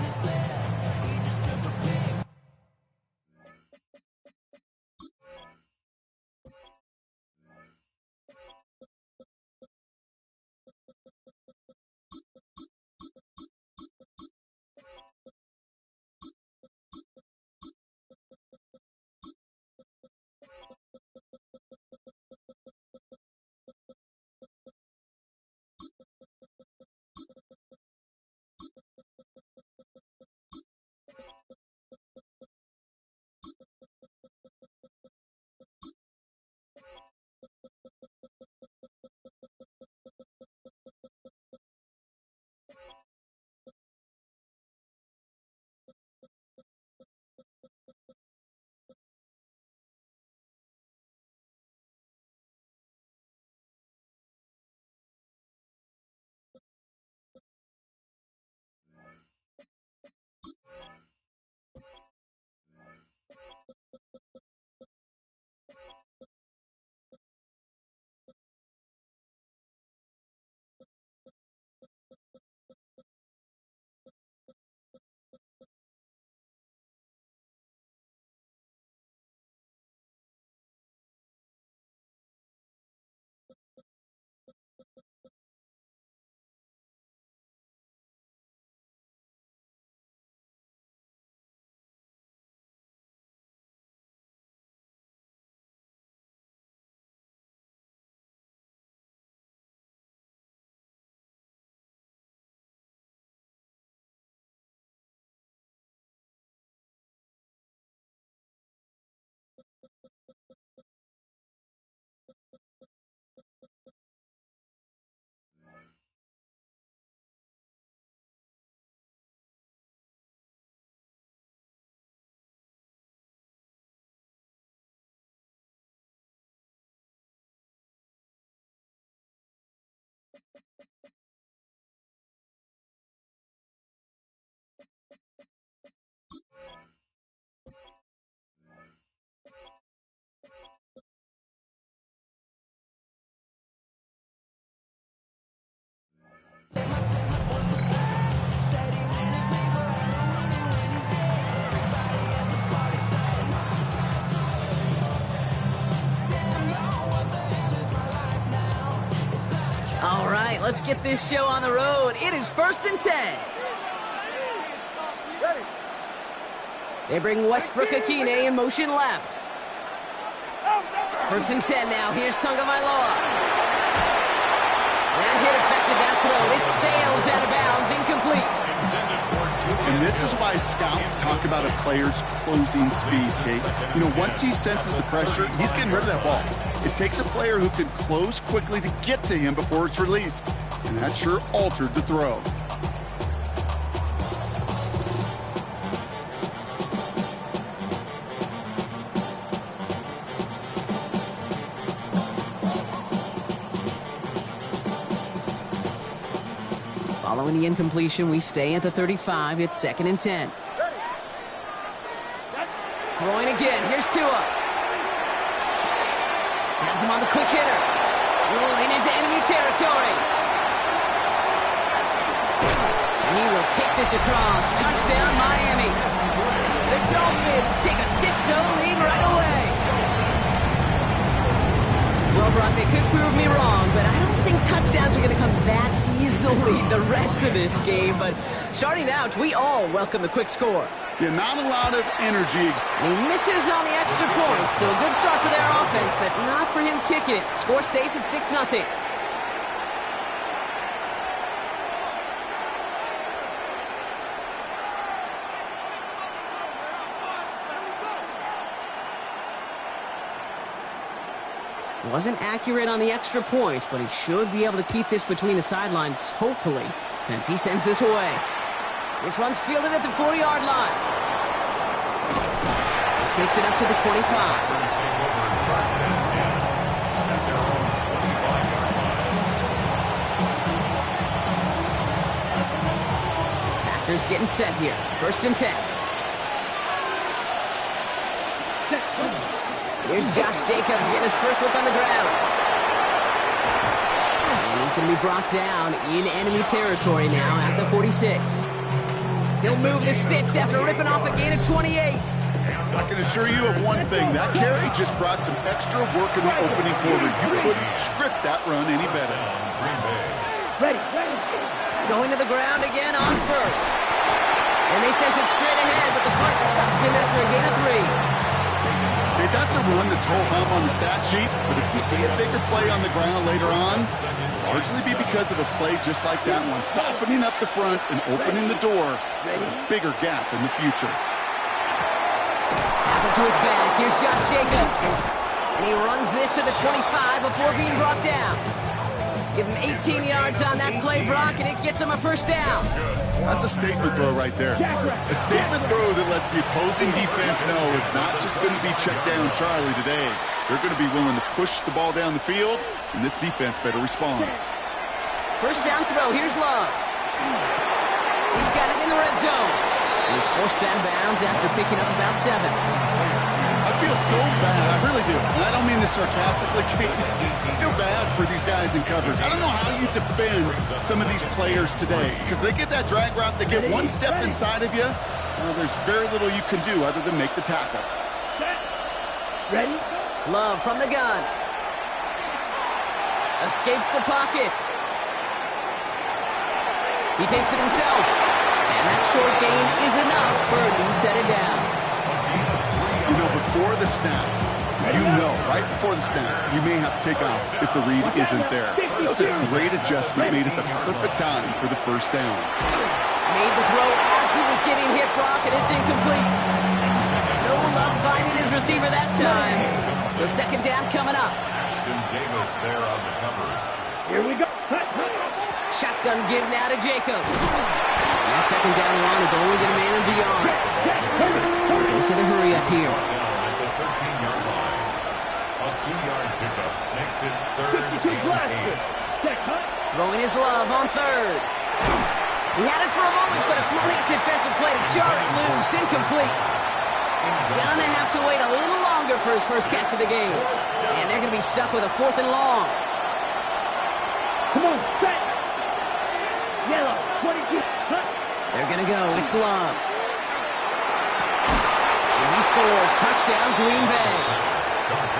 All right, let's get this show on the road. It is 1st and 10. They bring Westbrook Akine in motion left. 1st and 10 now. Here's Tagovailoa. That hit affected that throw. It sails out of bounds, incomplete. And this is why scouts talk about a player's closing speed, Kate. You know, once he senses the pressure, he's getting rid of that ball. It takes a player who can close quickly to get to him before it's released. And that sure altered the throw. Following the incompletion, we stay at the 35. It's 2nd and 10. Throwing again. Here's Tua. Has him on the quick hitter. Rolling into enemy territory. And he will take this across. Touchdown, Miami. The Dolphins take a 6-0 lead right away. Well, Brock, they could prove me wrong, but I don't think touchdowns are going to come that easily the rest of this game. But starting out, we all welcome the quick score. Yeah, not a lot of energy. And he misses on the extra point, so a good start for their offense, but not for him kicking it. Score stays at 6-0. Wasn't accurate on the extra point, but he should be able to keep this between the sidelines, hopefully, as he sends this away. This one's fielded at the 40-yard line. This makes it up to the 25. Packers getting set here. 1st and 10. Here's Josh Jacobs getting his first look on the ground. And he's going to be brought down in enemy territory now at the 46. He'll move the sticks after ripping off a gain of 28. I can assure you of one thing. That carry just brought some extra work in the opening quarter. You couldn't script that run any better. Ready. Going to the ground again on 1st. And they sense it straight ahead, but the front stops him after a gain of 3. Okay, that's a run that's ho-hum on the stat sheet, but if you see a bigger play on the ground later on, largely be because of a play just like that one, softening up the front and opening the door for a bigger gap in the future. Pass it to his back. Here's Josh Jacobs. And he runs this to the 25 before being brought down. Give him 18 yards on that play, Brock, and it gets him a 1st down. That's a statement throw right there. A statement throw that lets the opposing defense know it's not just going to be check down Charlie today. They're going to be willing to push the ball down the field, and this defense better respond. 1st down throw. Here's Love. He's got it in the red zone. And he's forced out of bounds after picking up about 7. I feel so bad. I really do. And I don't mean this sarcastically. I feel bad for these guys in coverage. I don't know how you defend some of these players today because they get that drag route, they get one step inside of you. There's very little you can do other than make the tackle. Ready? Love from the gun. Escapes the pocket. He takes it himself. And that short gain is enough for a new set it down. You know, before the snap, right before the snap, you may have to take off if the read isn't there. That was a great adjustment made at the perfect time for the 1st down. Made the throw as he was getting hit, Brock, and it's incomplete. No luck finding his receiver that time. So 2nd down coming up. Ashton Davis there on the cover. Here we go. Shotgun give now to Jacobs. And that 2nd down run is only going to manage a yard. Goes to the hurry up here. At the 13-yard line. A 2-yard pickup makes it 3rd and 8. Throwing his Love on 3rd. He had it for a moment, but a complete defensive play to jar it loose. Incomplete. Gonna have to wait a little longer for his first catch of the game. And they're going to be stuck with a 4th and long. Come on, set. Yellow, 22. They're going to go. It's Love. And he scores. Touchdown, Green Bay.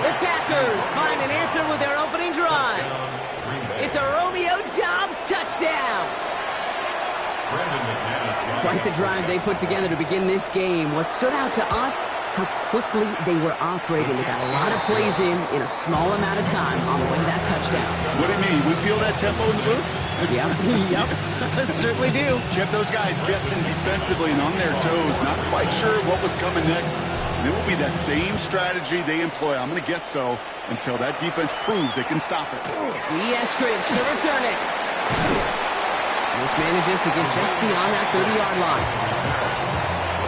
The Packers find an answer with their opening drive. It's a Romeo Doubs touchdown. Quite the drive they put together to begin this game. What stood out to us, how quickly they were operating. They got a lot of plays in a small amount of time on the way to that touchdown. What do you mean? We feel that tempo in the booth? Yep. Certainly do. Kept those guys guessing defensively and on their toes, not quite sure what was coming next. And it will be that same strategy they employ, I'm going to guess so, until that defense proves they can stop it. Eskridge to return it. This manages to get just beyond that 30-yard line.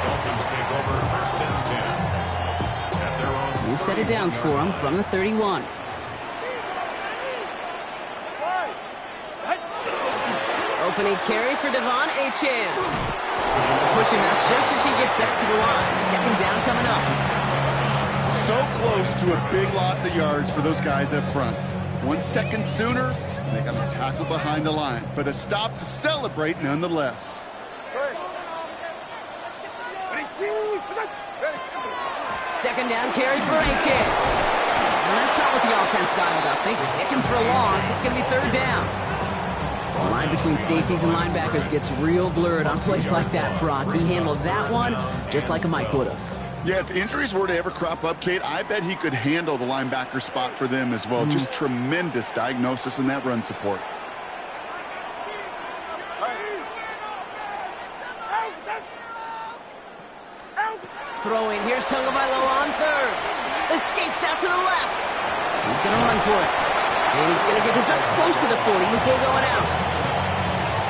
Dolphins take over 1st and 10. At their own New set of downs for them from the 31. Opening carry for Devon Achane. And they push him out just as he gets back to the line. 2nd down coming up. So close to a big loss of yards for those guys up front. 1 second sooner, they got a tackle behind the line, but a stop to celebrate nonetheless. Second down carry for Achane. And that's not what the offense dialed up. They stick him for a loss. It's going to be 3rd down. The line between safeties and linebackers gets real blurred on plays like that, Brock. He handled that one just like a Mike would have. Yeah, if injuries were to ever crop up, Kate, I bet he could handle the linebacker spot for them as well. Just tremendous diagnosis in that run support. Throwing, here's Tagovailoa on 3rd. Escapes out to the left. He's going to run for it. And he's going to get this up close to the 40 before going out.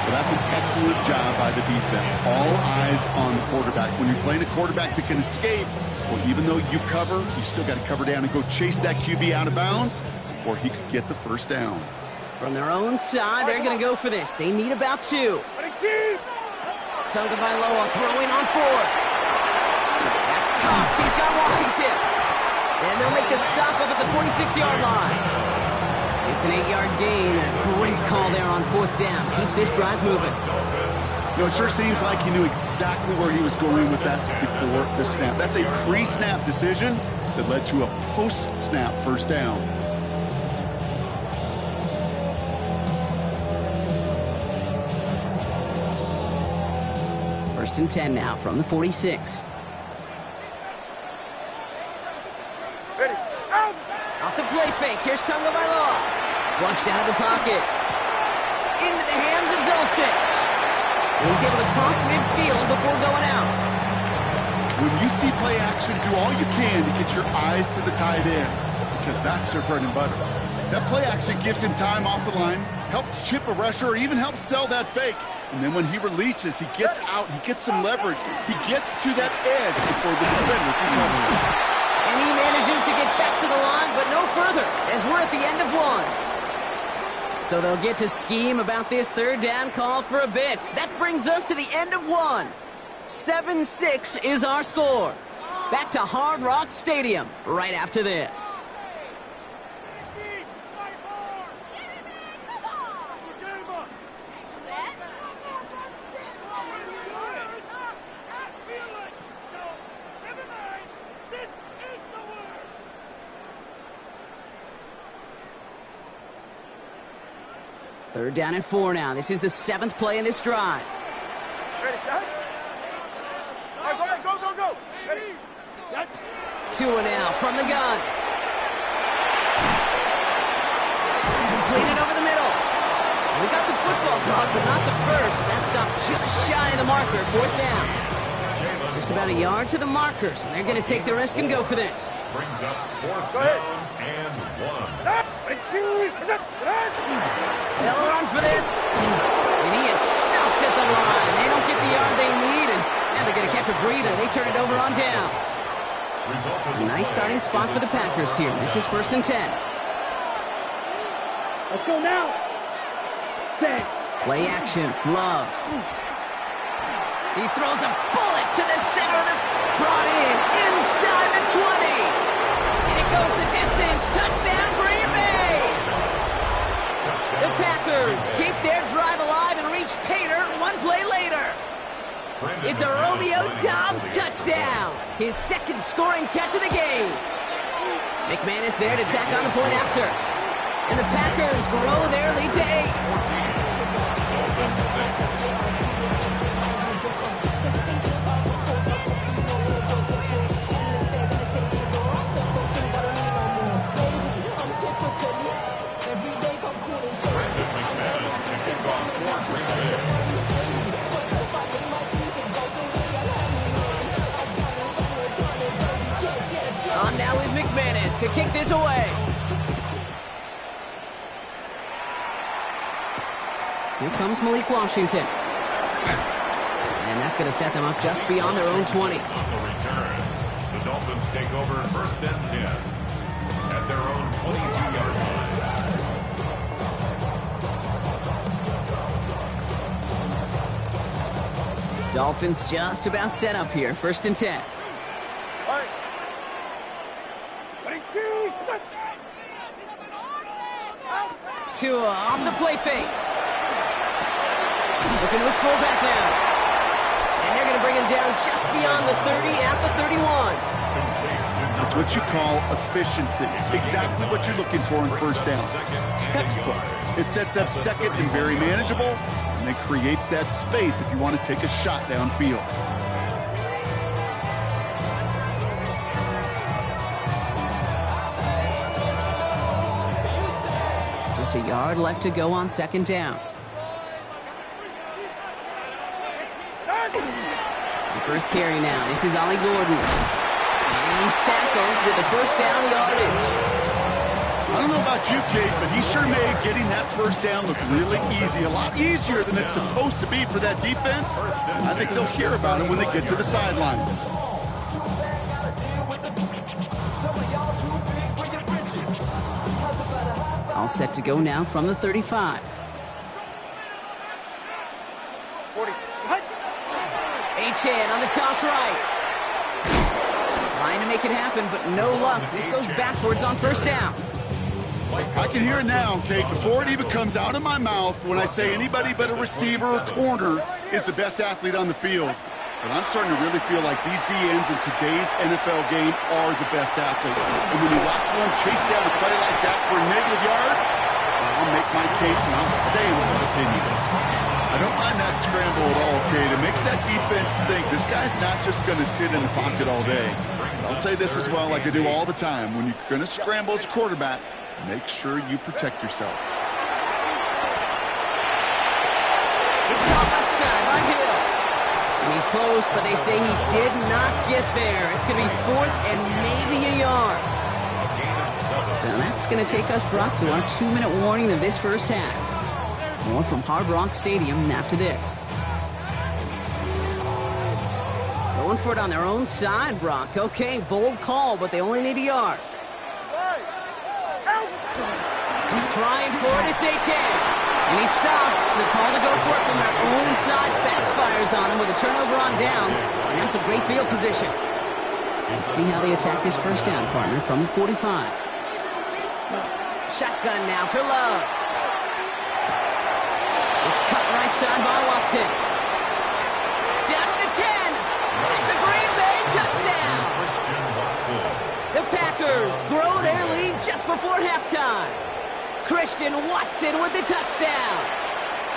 Well, that's an excellent job by the defense. All eyes on the quarterback. When you're playing a quarterback that can escape, well, even though you cover, you still got to cover down and go chase that QB out of bounds before he could get the first down. From their own side, they're going to go for this. They need about 2. Tagovailoa throwing on 4. That's Cox. He's got Washington. And they'll make the stop up at the 46-yard line. It's an 8-yard gain. A great call there on 4th down. Keeps this drive moving. You know, it sure seems like he knew exactly where he was going with that before the snap. That's a pre-snap decision that led to a post-snap first down. First and 10 now from the 46. Off the play fake. Here's Tagovailoa. Flushed out of the pocket. Into the hands of Dulcich. And he's able to cross midfield before going out. When you see play action, do all you can to get your eyes to the tight end, because that's their bread and butter. That play action gives him time off the line, helps chip a rusher, or even helps sell that fake. And then when he releases, he gets out, he gets some leverage. He gets to that edge before the defender can cover him. And he manages to get back to the line, but no further, as we're at the end of 1. So they'll get to scheme about this 3rd down call for a bit. That brings us to the end of 1. 7-6 is our score. Back to Hard Rock Stadium right after this. Third down and 4 now. This is the 7th play in this drive. Ready, shot? All right, go. Ready. Tua now from the gun. Completed over the middle. We got the football caught, but not the first. That stopped just shy of the marker. 4th down. Just about a yard to the markers, and they're going to take the risk and go for this. Brings up 4th down and 1. They'll run for this. And he is stuffed at the line. They don't get the yard they need, and now they're going to catch a breather. They turn it over on downs. A nice starting spot for the Packers here. This is 1st and 10. Let's go now. Play action. Love. He throws a bullet to the center of the... Brought in inside the 20. And it goes the distance. Touchdown, Green Bay. The Packers keep their drive alive and reach pay dirt 1 play later. It's a Romeo Doubs touchdown. His 2nd scoring catch of the game. McManus there to tack on the point after. And the Packers grow their lead to 8. On now is McManus to kick this away. Here comes Malik Washington. And that's going to set them up just beyond their own 20. On the return, the Dolphins take over 1st and 10 at their own 22-yard line. Dolphins just about set up here. 1st and 10. Tua off the play fake. Looking to his fullback now. And they're going to bring him down just beyond the 30 at the 31. It's what you call efficiency. Exactly what you're looking for in 1st down. Textbook. It sets up 2nd and very manageable, and then creates that space if you want to take a shot downfield. Just a yard left to go on 2nd down. The first carry now. This is Ollie Gordon. And he's tackled with the 1st down yardage. I don't know about you, Kate, but he sure made getting that first down look really easy. A lot easier than it's supposed to be for that defense. I think they'll hear about him when they get to the sidelines. All set to go now from the 35. 40. Achane on the toss right. Trying to make it happen, but no luck. This goes backwards on first down. I can hear it now, Kate, before it even comes out of my mouth when I say anybody but a receiver or corner is the best athlete on the field. But I'm starting to really feel like these DNs in today's NFL game are the best athletes. And when you watch one chase down a play like that for negative yards, I'll make my case and I'll stay with my opinion. I don't mind that scramble at all, Kate. It makes that defense think this guy's not just going to sit in the pocket all day. I'll say this as well, like I do all the time. When you're going to scramble as a quarterback, make sure you protect yourself. It's caught left side by Hill. And he's close, but they say he did not get there. It's going to be 4th and maybe a yard. So that's going to take us, Brock, to our 2-minute warning of this first half. More from Hard Rock Stadium after this. Going for it on their own side, Brock. Okay, bold call, but they only need a yard. Trying for it, it's Achane. And he stops. The call to go for it from their own side backfires on him with a turnover on downs. And that's a great field position. Let's see how they attack this first down, partner, from the 45. Shotgun now for Love. It's cut right side by Watson. Down to the 10. It's a Green Bay touchdown. The Packers grow their lead just before halftime. Christian Watson with the touchdown.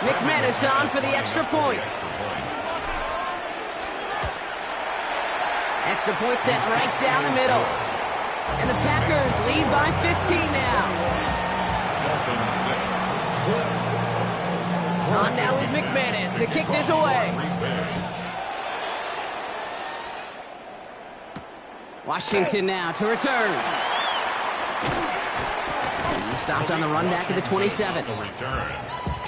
McManus on for the extra point. Extra point set right down the middle. And the Packers lead by 15 now. On now is McManus to kick this away. Washington now to return. He stopped on the run back at the 27. The return.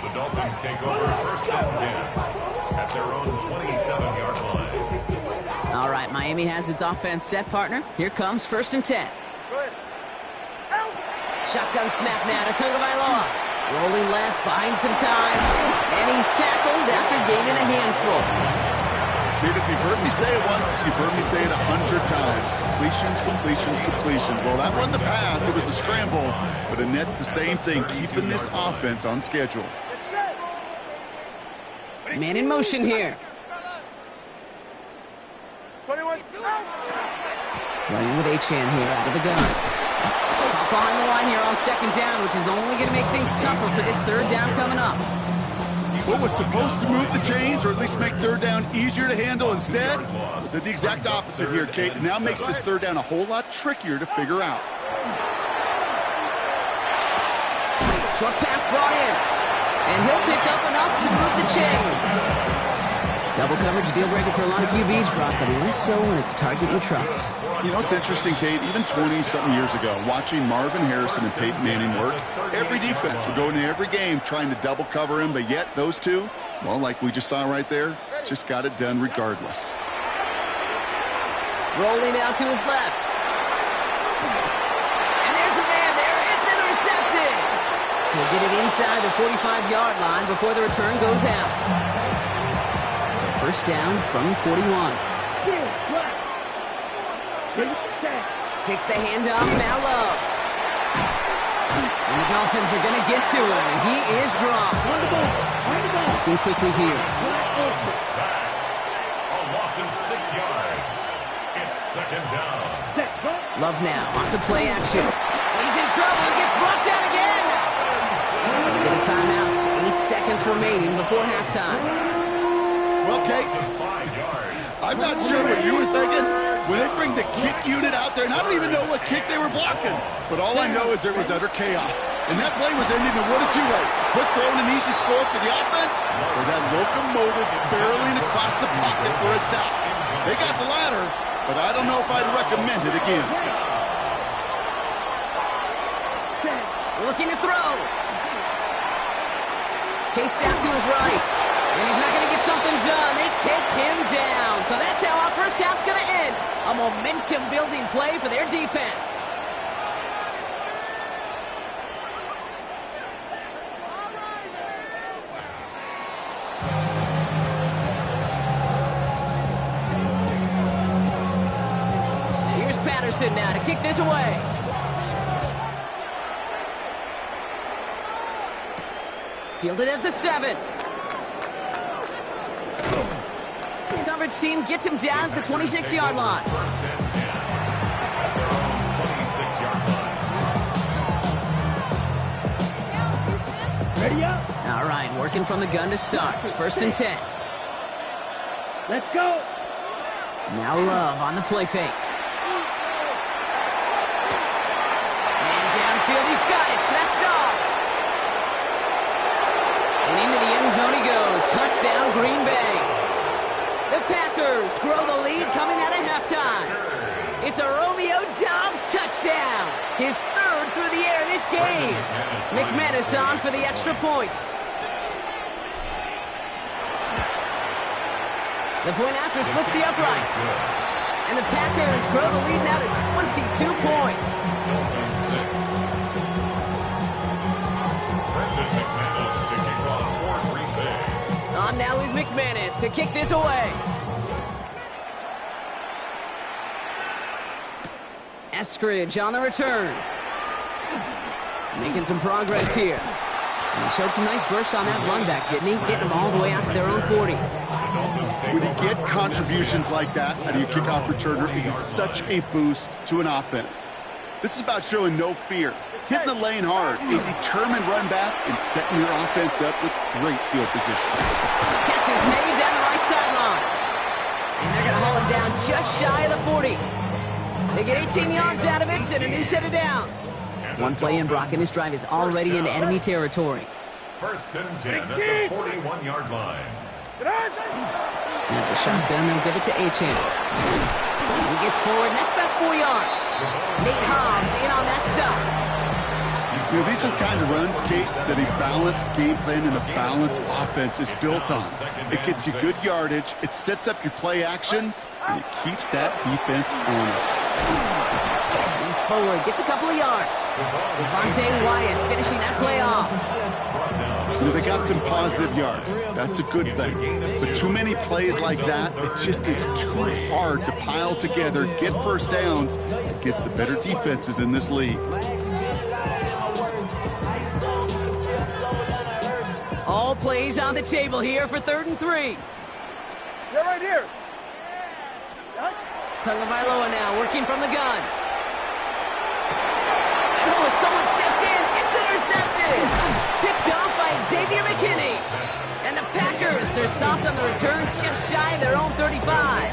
The Dolphins take over 1st and 10 at their own 27-yard line. All right, Miami has its offense set, partner. Here comes 1st and 10. Shotgun snap now to Tagovailoa. Rolling left, buying some time. And he's tackled after gaining a handful. Dude, if you've heard me say it once, you've heard me say it 100 times. Completions, completions, completions. Well, that wasn't a pass. It was a scramble. But it nets the same thing, keeping this offense on schedule. Man in motion here. 21. Running with Achane here out of the gun. Up behind the line here on 2nd down, which is only going to make things tougher for this 3rd down coming up. What was supposed to move the chains, or at least make 3rd down easier to handle instead, did the exact opposite here, Kate. It now makes this 3rd down a whole lot trickier to figure out. Short pass brought in. And he'll pick up enough to move the chains. Double coverage deal breaker for a lot of QBs, Brock, but less so when it's a target you trust. You know, it's interesting, Kate, even 20-something years ago, watching Marvin Harrison and Peyton Manning work, every defense would go into every game trying to double cover him, but yet those two, well, like we just saw right there, just got it done regardless. Rolling out to his left. And there's a man there. It's intercepted. So we'll get it inside the 45-yard line before the return goes out. First down from 41. Takes the handoff, now Love. And the Dolphins are going to get to him. He is dropped. Looking quickly here. Sacked. A loss of 6 yards. It's 2nd down. Love now off the play action. He's in trouble and gets brought down again. We'll get a timeout. 8 seconds remaining before halftime. Well, Kate, I'm not sure what you were thinking when they bring the kick unit out there, and I don't even know what kick they were blocking. But all I know is there was utter chaos. And that play was ending in one of two ways. Quick throw and an easy score for the offense, or that locomotive barreling across the pocket for a sack. They got the latter, but I don't know if I'd recommend it again. Looking to throw. Chased out to his right. And he's not going to get something done. They take him down. So that's how our first half's going to end. A momentum-building play for their defense. Here's Patterson now to kick this away. Fielded at the 7. The coverage team gets him down at the 26-yard line. First and 10 at their own 26-yard line. Ready up. All right, working from the gun to start. First and 10. Let's go. Now Love on the play fake. And downfield, he's got it. That's Dobbs. And into the end zone he goes. Touchdown, Green Bay. The Packers grow the lead coming out of halftime. It's a Romeo Dobbs touchdown. His third through the air this game. McManus on for the extra point. The point after splits the uprights. And the Packers grow the lead now to 22 points. On now is McManus to kick this away. Eskridge on the return. Making some progress here. And he showed some nice bursts on that run back, didn't he? Getting them all the way out to their own 40. When you get contributions like that out of your kickoff returner, it is such a boost to an offense. This is about showing no fear, hitting the lane hard, a determined run back, and setting your offense up with great field position. Catch is made down the right sideline. And they're going to haul him down just shy of the 40. They get 18 yards out of it and a new set of downs. One play in, Brock, and this drive is already in enemy territory. First and 10 at the 41-yard line. Now the shotgun, they'll give it to Achane. He gets forward, and that's about 4 yards. Nate Hobbs in on that stop. You know, these are the kind of runs, Kate, that a balanced game plan and a balanced offense is built on. It gets you good yardage, it sets up your play action, and it keeps that defense honest. He's forward, gets a couple of yards. Devontae Wyatt finishing that play off. You know, they got some positive yards. That's a good thing. But too many plays like that, it just is too hard to pile together, get first downs against the better defenses in this league. All plays on the table here for 3rd and 3. You're right here. Tagovailoa now working from the gun. And oh, someone stepped in. It's intercepted. Picked off by Xavier McKinney. And the Packers are stopped on the return just shy of their own 35.